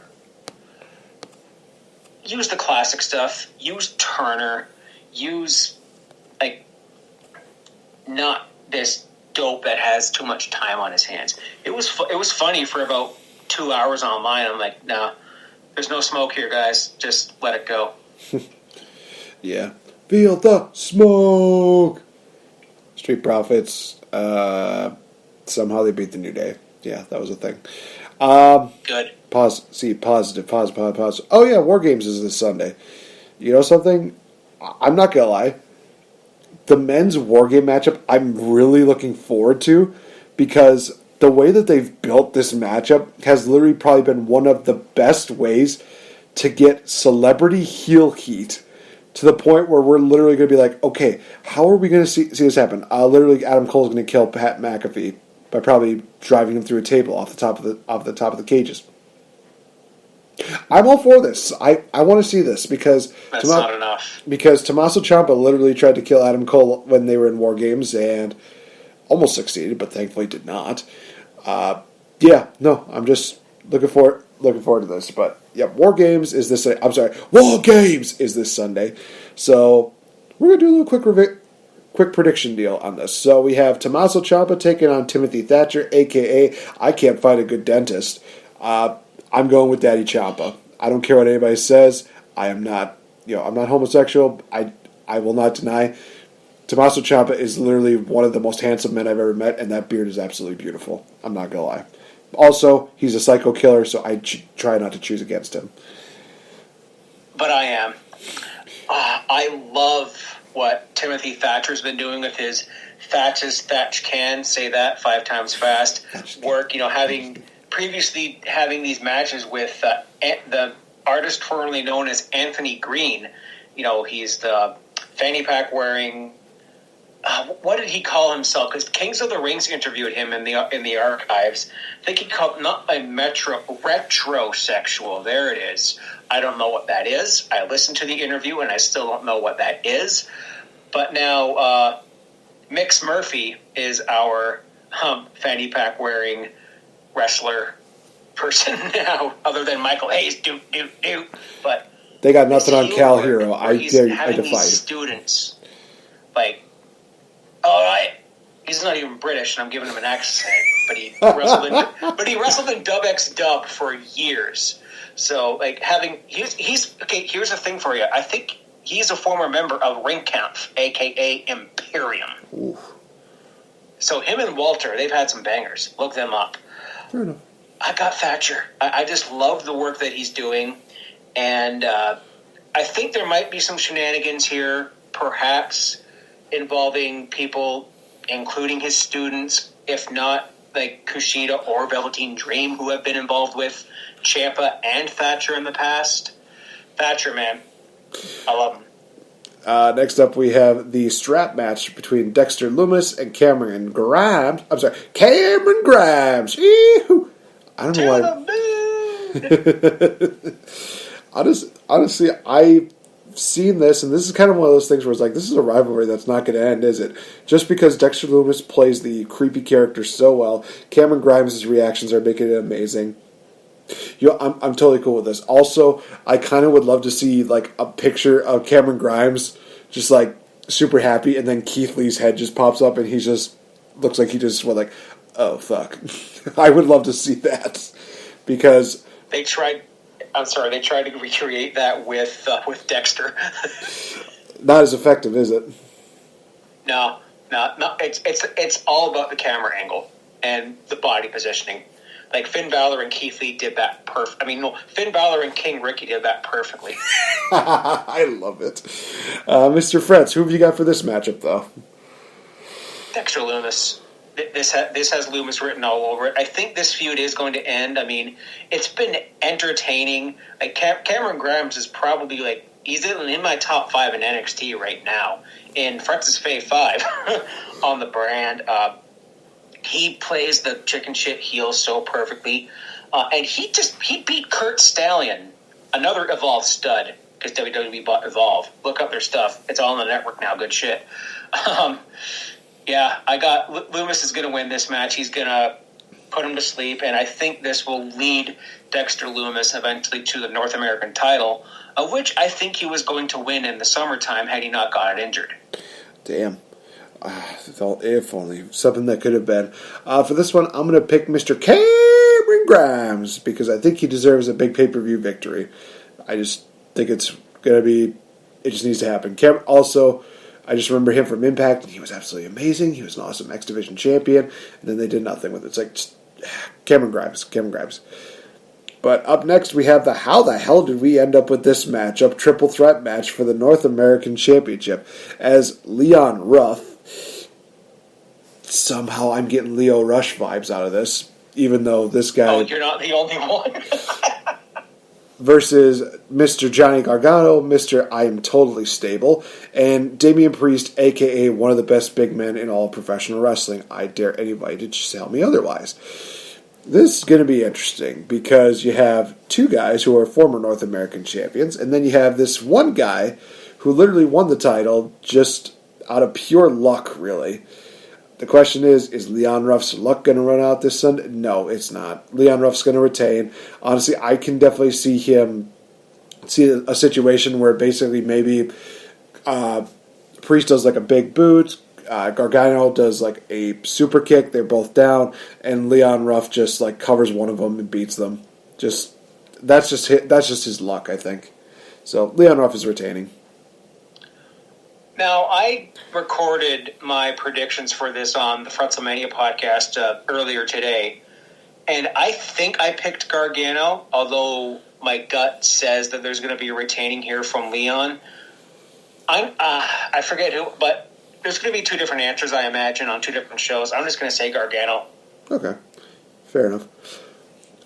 Speaker 6: use the classic stuff. Use Turner. Use, not this dope that has too much time on his hands. It was funny for about 2 hours online. I'm like, nah. There's no smoke here, guys. Just let it go.
Speaker 5: Yeah. Feel the smoke! Street Profits. Somehow they beat the New Day. Yeah, that was a thing.
Speaker 6: Good.
Speaker 5: Positive. Oh, yeah, War Games is this Sunday. You know something? I'm not going to lie. The men's War Game matchup, I'm really looking forward to, because the way that they've built this matchup has literally probably been one of the best ways to get celebrity heel heat to the point where we're literally going to be like, okay, how are we going to see this happen? Literally, Adam Cole's going to kill Pat McAfee by probably driving him through a table off the top of the cages. I'm all for this. I want to see this because
Speaker 6: that's not enough.
Speaker 5: Because Tommaso Ciampa literally tried to kill Adam Cole when they were in War Games and almost succeeded, but thankfully did not. I'm just looking forward to this. But yeah, War Games is this. War Games is this Sunday. So we're gonna do a little quick prediction deal on this. So we have Tommaso Ciampa taking on Timothy Thatcher, aka I can't find a good dentist. I'm going with Daddy Ciampa. I don't care what anybody says. I'm not homosexual. I will not deny. Tommaso Ciampa is literally one of the most handsome men I've ever met, and that beard is absolutely beautiful. I'm not going to lie. Also, he's a psycho killer, so I try not to choose against him.
Speaker 6: But I am. I love what Timothy Thatcher's been doing with his Thatch as Thatch Can, say that 5 times fast, work, having these matches with the artist formerly known as Anthony Green. He's the fanny pack wearing what did he call himself? Because Kings of the Rings interviewed him in the archives. I think he called not a retrosexual. There it is. I don't know what that is. I listened to the interview and I still don't know what that is. But now Mix Murphy is our fanny pack wearing wrestler person now, other than Michael Hayes. But
Speaker 5: they got nothing on Cal Hero. I defy you.
Speaker 6: Students like. All right, he's not even British, and I'm giving him an accent. But he wrestled in Dub X Dub for years. So, like, he's okay. Here's the thing for you. I think he's a former member of Ringkampf, aka Imperium.
Speaker 5: Oof.
Speaker 6: So him and Walter, they've had some bangers. Look them up.
Speaker 5: Fair enough.
Speaker 6: I got Thatcher. I just love the work that he's doing, and I think there might be some shenanigans here, perhaps, involving people, including his students, if not like Kushida or Velveteen Dream, who have been involved with Ciampa and Thatcher in the past. Thatcher, man. I love him.
Speaker 5: Next up, we have the strap match between Dexter Lumis and Cameron Grimes. I'm sorry, Cameron Grimes. Ew. I don't know why. Honestly, I've seen this, and this is kind of one of those things where it's like, this is a rivalry that's not going to end, is it? Just because Dexter Lumis plays the creepy character so well, Cameron Grimes' reactions are making it amazing. You know, I'm totally cool with this. Also, I kind of would love to see like a picture of Cameron Grimes just like super happy, and then Keith Lee's head just pops up, and he just looks like he just went like, oh fuck. I would love to see that because
Speaker 6: they tried to recreate that with Dexter.
Speaker 5: Not as effective, is it?
Speaker 6: No. It's all about the camera angle and the body positioning. Like Finn Balor and Keith Lee did that Finn Balor and King Ricky did that perfectly.
Speaker 5: I love it. Mr. Fretz, who have you got for this matchup, though?
Speaker 6: Dexter Lumis. This has Lumis written all over it. I think this feud is going to end. I mean, it's been entertaining. Like Cameron Grimes is probably like, he's in my top 5 in NXT right now. In Fretz's Fave 5 on the brand. He plays the chicken shit heel so perfectly. And he beat Kurt Stallion, another Evolve stud, because WWE bought Evolve. Look up their stuff. It's all on the network now. Good shit. Yeah, I got Lumis is going to win this match. He's going to put him to sleep, and I think this will lead Dexter Lumis eventually to the North American title, of which I think he was going to win in the summertime had he not gotten injured.
Speaker 5: Damn. If only. Something that could have been. For this one, I'm going to pick Mr. Cameron Grimes because I think he deserves a big pay-per-view victory. I just think it's going to be... It just needs to happen. Also, I just remember him from Impact, and he was absolutely amazing. He was an awesome X Division champion, and then they did nothing with it. It's like, just, Cameron Grimes. But up next, we have how the hell did we end up with this matchup? Triple threat match for the North American Championship. As Leon Ruff, somehow I'm getting Leo Rush vibes out of this, even though this guy...
Speaker 6: Oh, you're not the only one?
Speaker 5: versus Mr. Johnny Gargano, Mr. I Am Totally Stable, and Damian Priest, a.k.a. one of the best big men in all professional wrestling. I dare anybody to tell me otherwise. This is going to be interesting because you have two guys who are former North American champions, and then you have this one guy who literally won the title just out of pure luck, really. The question is Leon Ruff's luck going to run out this Sunday? No, it's not. Leon Ruff's going to retain. Honestly, I can definitely see a situation where basically maybe Priest does like a big boot, Gargano does like a super kick, they're both down, and Leon Ruff just like covers one of them and beats them. That's just his luck, I think. So Leon Ruff is retaining.
Speaker 6: Now, I recorded my predictions for this on the Fretzlemania podcast earlier today, and I think I picked Gargano, although my gut says that there's going to be a retaining here from Leon. I forget who, but there's going to be two different answers, I imagine, on two different shows. I'm just going to say Gargano.
Speaker 5: Okay, fair enough.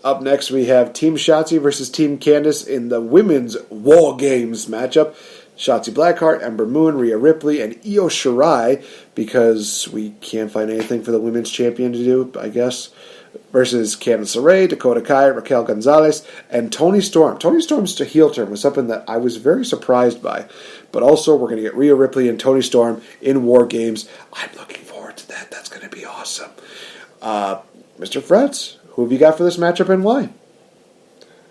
Speaker 5: Up next, we have Team Shotzi versus Team Candice in the Women's War Games matchup. Shotzi Blackheart, Ember Moon, Rhea Ripley, and Io Shirai, because we can't find anything for the women's champion to do, I guess, versus Candice LeRae, Dakota Kai, Raquel Gonzalez, and Toni Storm. Toni Storm's heel turn was something that I was very surprised by. But also, we're going to get Rhea Ripley and Toni Storm in War Games. I'm looking forward to that. That's going to be awesome. Mr. Fretz, who have you got for this matchup and why?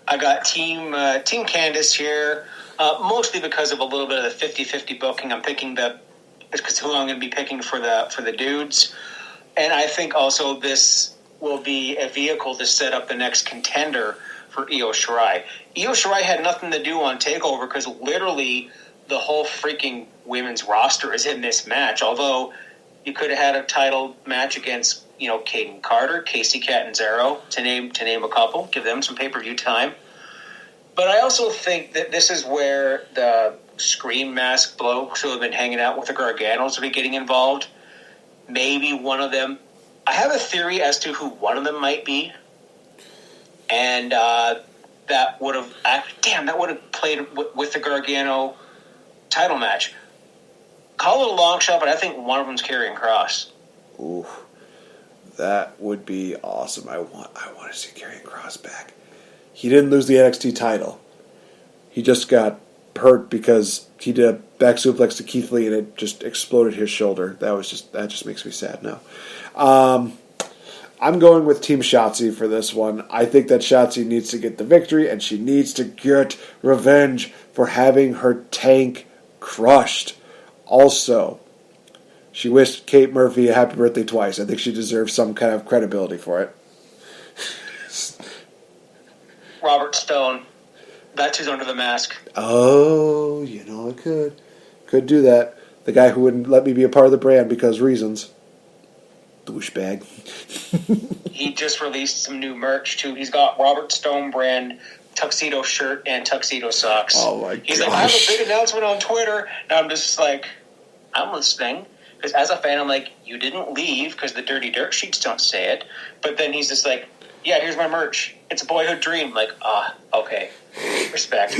Speaker 6: I got Team Candice here, mostly because of a little bit of the 50-50 booking. I'm picking because who I'm going to be picking for the dudes. And I think also this will be a vehicle to set up the next contender for Io Shirai. Io Shirai had nothing to do on TakeOver because literally the whole freaking women's roster is in this match. Although you could have had a title match against, Kaden Carter, Casey Catanzaro, to name a couple, give them some pay-per-view time. But I also think that this is where the Scream Mask blokes who have been hanging out with the Garganos will be getting involved. Maybe one of them. I have a theory as to who one of them might be. And that would have played with the Gargano title match. Call it a long shot, but I think one of them's Karrion Kross.
Speaker 5: Ooh, that would be awesome. I want to see Karrion Kross back. He didn't lose the NXT title. He just got hurt because he did a back suplex to Keith Lee and it just exploded his shoulder. That just makes me sad now. I'm going with Team Shotzi for this one. I think that Shotzi needs to get the victory and she needs to get revenge for having her tank crushed. Also, she wished Kate Murphy a happy birthday twice. I think she deserves some kind of credibility for it.
Speaker 6: Robert Stone. That's who's under the mask.
Speaker 5: Oh, I could do that. The guy who wouldn't let me be a part of the brand because reasons. Douchebag.
Speaker 6: He just released some new merch too. He's got Robert Stone brand tuxedo shirt and tuxedo socks.
Speaker 5: Oh my gosh.
Speaker 6: He's like, I have a big announcement on Twitter. And I'm just like, I'm listening. Because as a fan, I'm like, you didn't leave because the dirty dirt sheets don't say it. But then he's just like, yeah, here's my merch. It's a boyhood dream. I'm like, okay. Respect.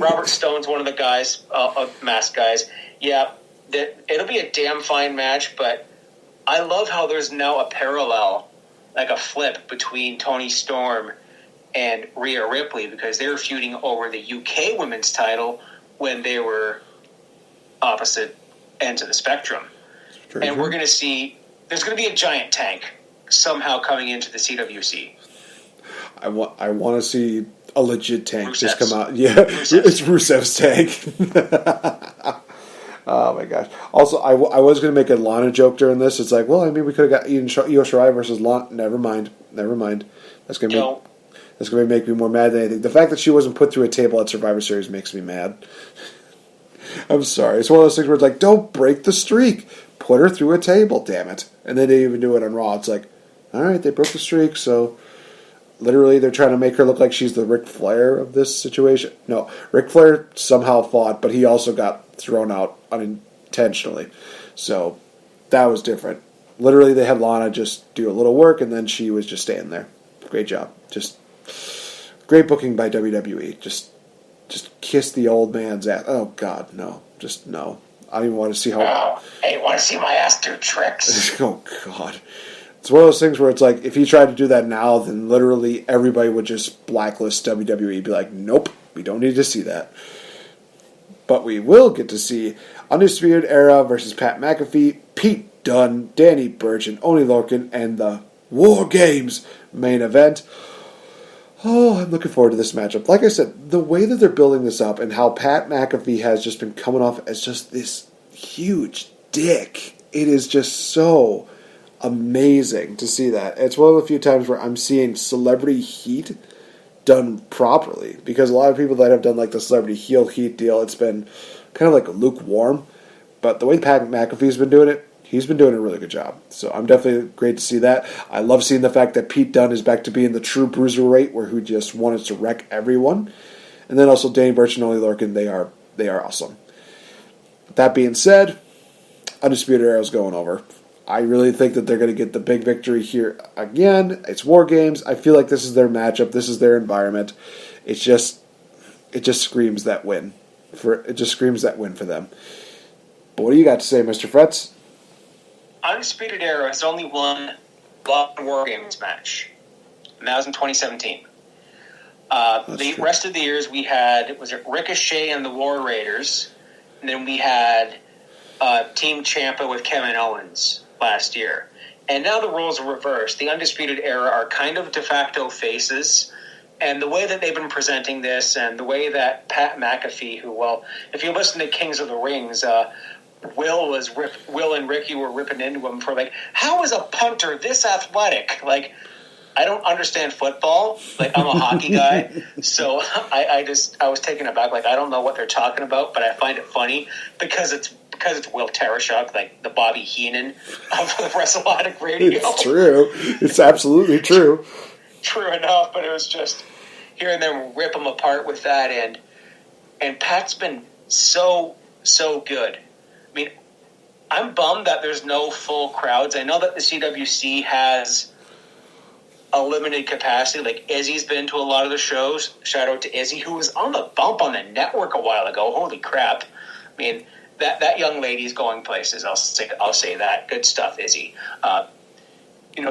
Speaker 6: Robert Stone's one of the guys, mask guys. Yeah, it'll be a damn fine match, but I love how there's now a parallel, like a flip between Toni Storm and Rhea Ripley because they were feuding over the UK women's title when they were opposite ends of the spectrum. And we're going to see, there's going to be a giant tank somehow coming into the CWC.
Speaker 5: I want to see a legit tank
Speaker 6: Rusev's.
Speaker 5: just come out. Yeah, it's Rusev's tank. Oh my gosh. Also, I was going to make a Lana joke during this. It's like, well, I mean, we could have got Io Shirai versus Lana. Never mind. That's going to make me more mad than anything. The fact that she wasn't put through a table at Survivor Series makes me mad. I'm sorry. It's one of those things where it's like, don't break the streak. Put her through a table, damn it. And they didn't even do it on Raw. It's like, all right, they broke the streak, so literally they're trying to make her look like she's the Ric Flair of this situation. No, Ric Flair somehow fought, but he also got thrown out unintentionally. So that was different. Literally, they had Lana just do a little work, and then she was just standing there. Great job. Just great booking by WWE. Just kiss the old man's ass. Oh, God, no. Just no. I don't even want to see how...
Speaker 6: Oh, hey, want to see my ass do tricks?
Speaker 5: Oh, God. It's one of those things where it's like, if he tried to do that now, then literally everybody would just blacklist WWE. Be like, nope, we don't need to see that. But we will get to see Undisputed Era versus Pat McAfee, Pete Dunne, Danny Burch, and Oney Lorcan, and the War Games main event. Oh, I'm looking forward to this matchup. Like I said, the way that they're building this up and how Pat McAfee has just been coming off as just this huge dick, it is just so amazing to see that. It's one of the few times where I'm seeing celebrity heat done properly, because a lot of people that have done like the celebrity heel heat deal, it's been kind of like lukewarm. But the way Pat McAfee's been doing it, he's been doing a really good job. So I'm definitely great to see that. I love seeing the fact that Pete Dunne is back to being the true bruiserweight, where he just wanted to wreck everyone. And then also Danny Burch and Oney Lorcan, they are awesome. That being said, Undisputed Era is going over. I really think that they're going to get the big victory here again. It's War Games. I feel like this is their matchup. This is their environment. It just screams that win. It just screams that win for them. But what do you got to say, Mr. Fretz?
Speaker 6: Undisputed Era has only won one War Games match, and that was in 2017. The rest of the years we had, was it Ricochet and the War Raiders, and then we had Team Ciampa with Kevin Owens last year. And now the roles are reversed. The Undisputed Era are kind of de facto faces, and the way that they've been presenting this, and the way that Pat McAfee, who, well, if you listen to Kings of the Rings, Will and Ricky were ripping into him for, like, how is a punter this athletic? Like, I don't understand football. Like, I'm a hockey guy, so I was taken aback. Like, I don't know what they're talking about, but I find it funny because it's Will Tarashuk, like the Bobby Heenan of the WrestleMania radio.
Speaker 5: It's true. It's absolutely true.
Speaker 6: True enough, but it was just hearing them rip them apart with that, and Pat's been so good. I mean, I'm bummed that there's no full crowds. I know that the CWC has a limited capacity. Like, Izzy's been to a lot of the shows. Shout out to Izzy, who was on the bump on the network a while ago. Holy crap. I mean, that young lady's going places. I'll say that. Good stuff, Izzy.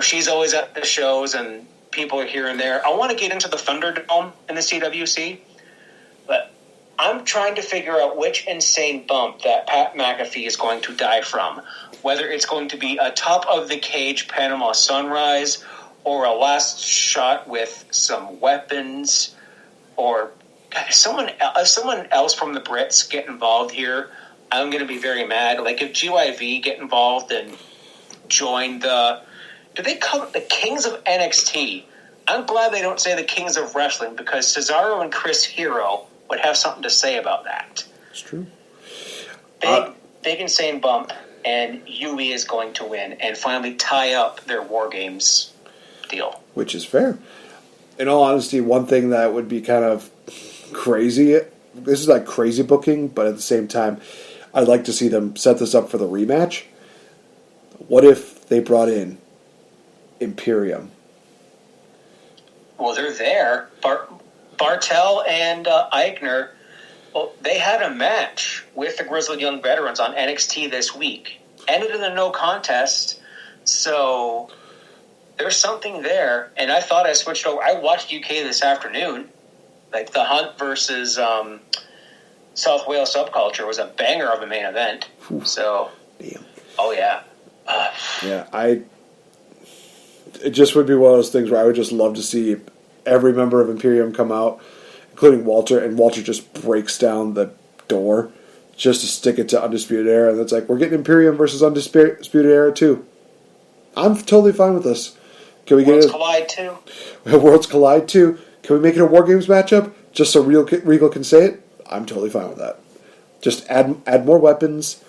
Speaker 6: She's always at the shows, and people are here and there. I want to get into the Thunderdome in the CWC, but I'm trying to figure out which insane bump that Pat McAfee is going to die from. Whether it's going to be a top-of-the-cage Panama Sunrise, or a last shot with some weapons, or if someone else from the Brits get involved here, I'm going to be very mad. Like, if GYV get involved and join do they call it the Kings of NXT? I'm glad they don't say the Kings of Wrestling, because Cesaro and Chris Hero would have something to say about that.
Speaker 5: It's true.
Speaker 6: Big insane bump, and Yui is going to win and finally tie up their War Games deal.
Speaker 5: Which is fair. In all honesty, one thing that would be kind of crazy, this is like crazy booking, but at the same time, I'd like to see them set this up for the rematch. What if they brought in Imperium?
Speaker 6: Well, they're there. Bartel and Eichner, well, they had a match with the Grizzled Young Veterans on NXT this week. Ended in a no contest, so there's something there. And I thought I switched over. I watched UK this afternoon. Like, the Hunt versus South Wales Subculture was a banger of a main event.
Speaker 5: Ooh.
Speaker 6: So,
Speaker 5: damn.
Speaker 6: Oh, yeah.
Speaker 5: It just would be one of those things where I would just love to see every member of Imperium come out, including Walter, and Walter just breaks down the door just to stick it to Undisputed Era. And it's like, we're getting Imperium versus Undisputed Era too. I'm totally fine with this. Can we
Speaker 6: Worlds Collide too?
Speaker 5: Worlds Collide too. Can we make it a War Games matchup just so Regal can say it? I'm totally fine with that. Just add more weapons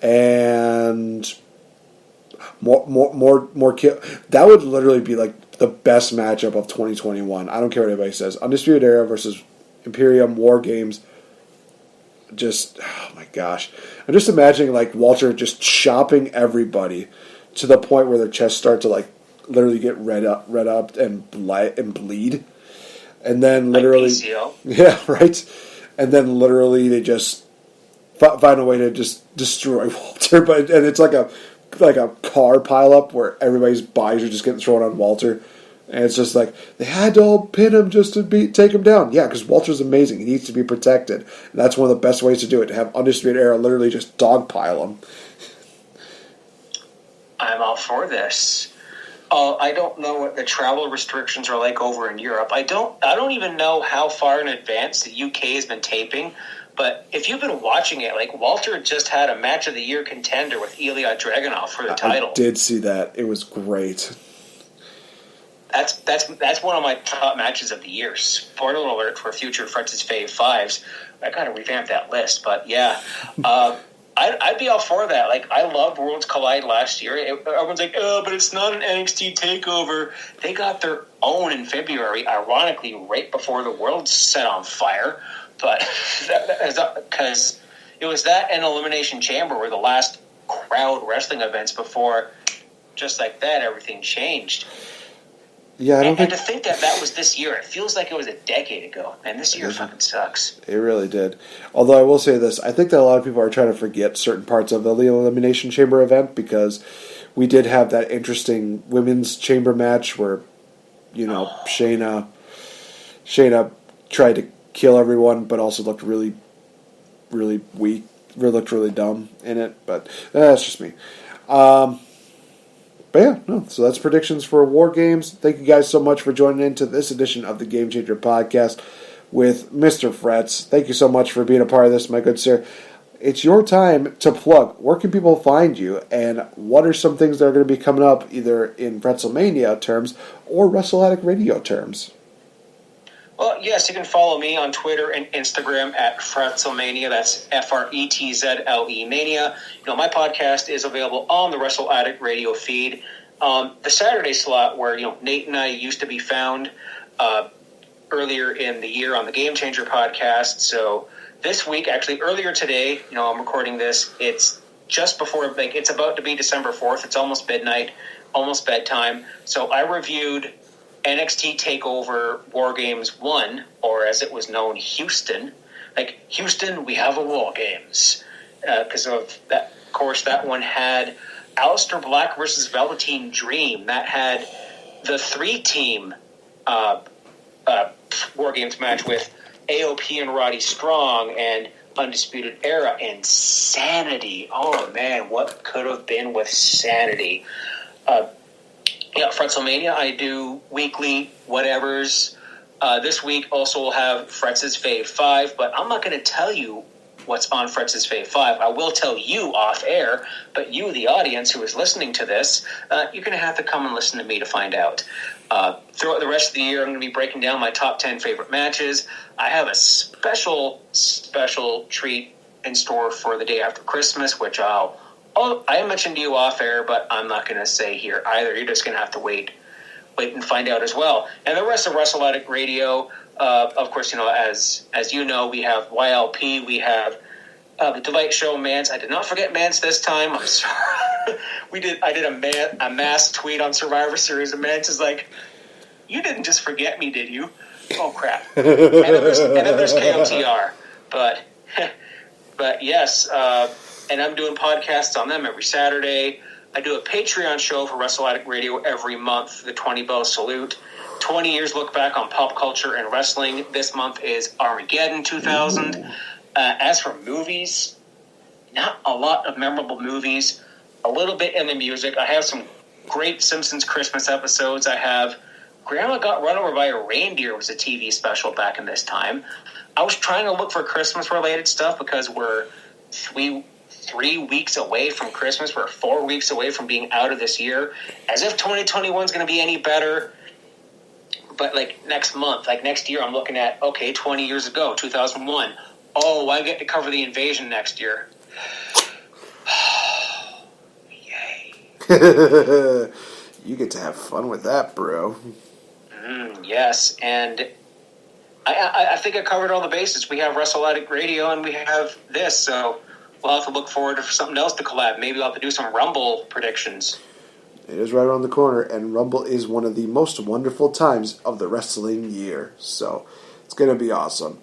Speaker 5: and more kill. That would literally be like the best matchup of 2021. I don't care what anybody says. Undisputed Era versus Imperium War Games. Just, oh my gosh. I'm just imagining like Walter just chopping everybody to the point where their chests start to like literally get red up and bleed. And then literally,
Speaker 6: like PCO.
Speaker 5: Yeah, right. And then literally they just find a way to just destroy Walter. And it's like a car pileup where everybody's bodies are just getting thrown on Walter. And it's just like, they had to all pin him just to take him down. Yeah, because Walter's amazing. He needs to be protected. And that's one of the best ways to do it, to have Undisputed Era literally just dogpile him.
Speaker 6: I'm all for this. I don't know what the travel restrictions are like over in Europe. I don't even know how far in advance the UK has been taping. But if you've been watching it, like, Walter just had a Match of the Year contender with Ilya Dragunov for the title.
Speaker 5: I did see that. It was great.
Speaker 6: That's one of my top matches of the year. Spoiler alert for future Fretz's Fave 5s. I gotta revamp that list, but yeah. I'd be all for that. Like, I loved Worlds Collide last year. Everyone's like, oh, but it's not an NXT takeover. They got their own in February, ironically, right before the world's set on fire. But because it was that and Elimination Chamber were the last crowd wrestling events before, just like that, everything changed.
Speaker 5: Yeah, I don't
Speaker 6: and to think that was this year, it feels like it was a decade ago. And this year fucking sucks.
Speaker 5: It really did. Although I will say this, I think that a lot of people are trying to forget certain parts of the Elimination Chamber event because we did have that interesting women's chamber match where, Shayna tried to kill everyone, but also looked really, really weak. Looked really dumb in it, but that's just me. But yeah, no. So that's predictions for War Games. Thank you guys so much for joining into this edition of the Game Changer Podcast with Mr. Fretz. Thank you so much for being a part of this, my good sir. It's your time to plug. Where can people find you, and what are some things that are going to be coming up either in WrestleMania terms or Wrestle Addict Radio terms?
Speaker 6: Well, yes, you can follow me on Twitter and Instagram at Fretzlemania. That's FRETZLE Mania. My podcast is available on the Wrestle Addict Radio feed. The Saturday slot where Nate and I used to be found earlier in the year on the Game Changer podcast. So this week, actually earlier today, I'm recording this. It's just before, it's about to be December 4th. It's almost midnight, almost bedtime. So I reviewed NXT TakeOver War Games 1, or as it was known, Houston. Houston, we have a War Games. Because of that, of course, that one had Aleister Black versus Velveteen Dream. That had the 3-team War Games match with AOP and Roddy Strong and Undisputed Era and Sanity. Oh, man, what could have been with Sanity? Fretzlemania, I do weekly whatevers. This week also will have Fretz's Fave 5, but I'm not going to tell you what's on Fretz's Fave 5. I will tell you off air, but you, the audience who is listening to this, you're going to have to come and listen to me to find out. Throughout the rest of the year, I'm going to be breaking down my top 10 favorite matches. I have a special treat in store for the day after Christmas, which I mentioned to you off air, but I'm not going to say here either. You're just going to have to wait and find out as well. And the rest of Wrestle Addict Radio, of course, as you know, we have YLP, we have the Delight Show, Mance. I did not forget Mance this time. I'm sorry. I did a mass tweet on Survivor Series, and Mance is like, "You didn't just forget me, did you?" Oh crap! and then there's KOTR, but yes. And I'm doing podcasts on them every Saturday. I do a Patreon show for Wrestle Addict Radio every month, the 20 Bell Salute. 20 years look back on pop culture and wrestling. This month is Armageddon 2000. As for movies, not a lot of memorable movies. A little bit in the music. I have some great Simpsons Christmas episodes. I have Grandma Got Run Over by a Reindeer was a TV special back in this time. I was trying to look for Christmas-related stuff because we're 3 weeks away from Christmas. We're 4 weeks away from being out of this year. As if 2021 is going to be any better. But next month, next year, I'm looking at, 20 years ago, 2001. Oh, I get to cover the invasion next year. Yay.
Speaker 5: You get to have fun with that, bro.
Speaker 6: Yes, and I think I covered all the bases. We have Wrestle Addict Radio, and we have this, so we'll have to look forward to something else to collab. Maybe we'll have to do some Rumble predictions.
Speaker 5: It is right around the corner, and Rumble is one of the most wonderful times of the wrestling year. So it's going to be awesome.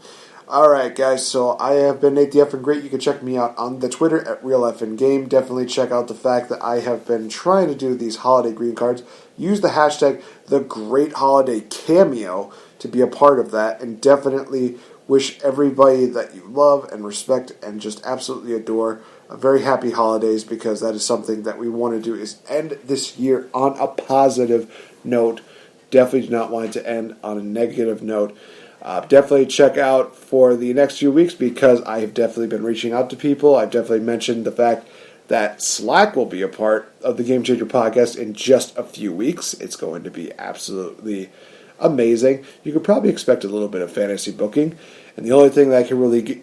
Speaker 5: All right, guys, so I have been NateFNGreat. You can check me out on the Twitter at RealFNGame. Definitely check out the fact that I have been trying to do these holiday green cards. Use the hashtag #TheGreatHolidayCameo to be a part of that, and definitely wish everybody that you love and respect and just absolutely adore a very happy holidays, because that is something that we want to do, is end this year on a positive note. Definitely do not want it to end on a negative note. Definitely check out for the next few weeks, because I have definitely been reaching out to people. I've definitely mentioned the fact that Slack will be a part of the Game Changer podcast in just a few weeks. It's going to be absolutely amazing. You could probably expect a little bit of fantasy booking, and the only thing that I can really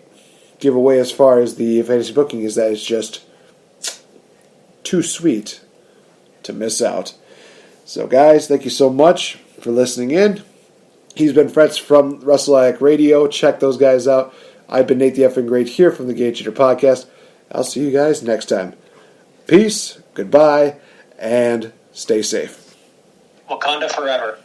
Speaker 5: give away as far as the fantasy booking is that it's just too sweet to miss out. So guys, thank you so much for listening in. He's been Fretz from Wrestle Addict Radio. Check those guys out. I've been NateFNGreat here from the Game Changer Podcast. I'll see you guys next time. Peace, goodbye, and stay safe.
Speaker 6: Wakanda forever.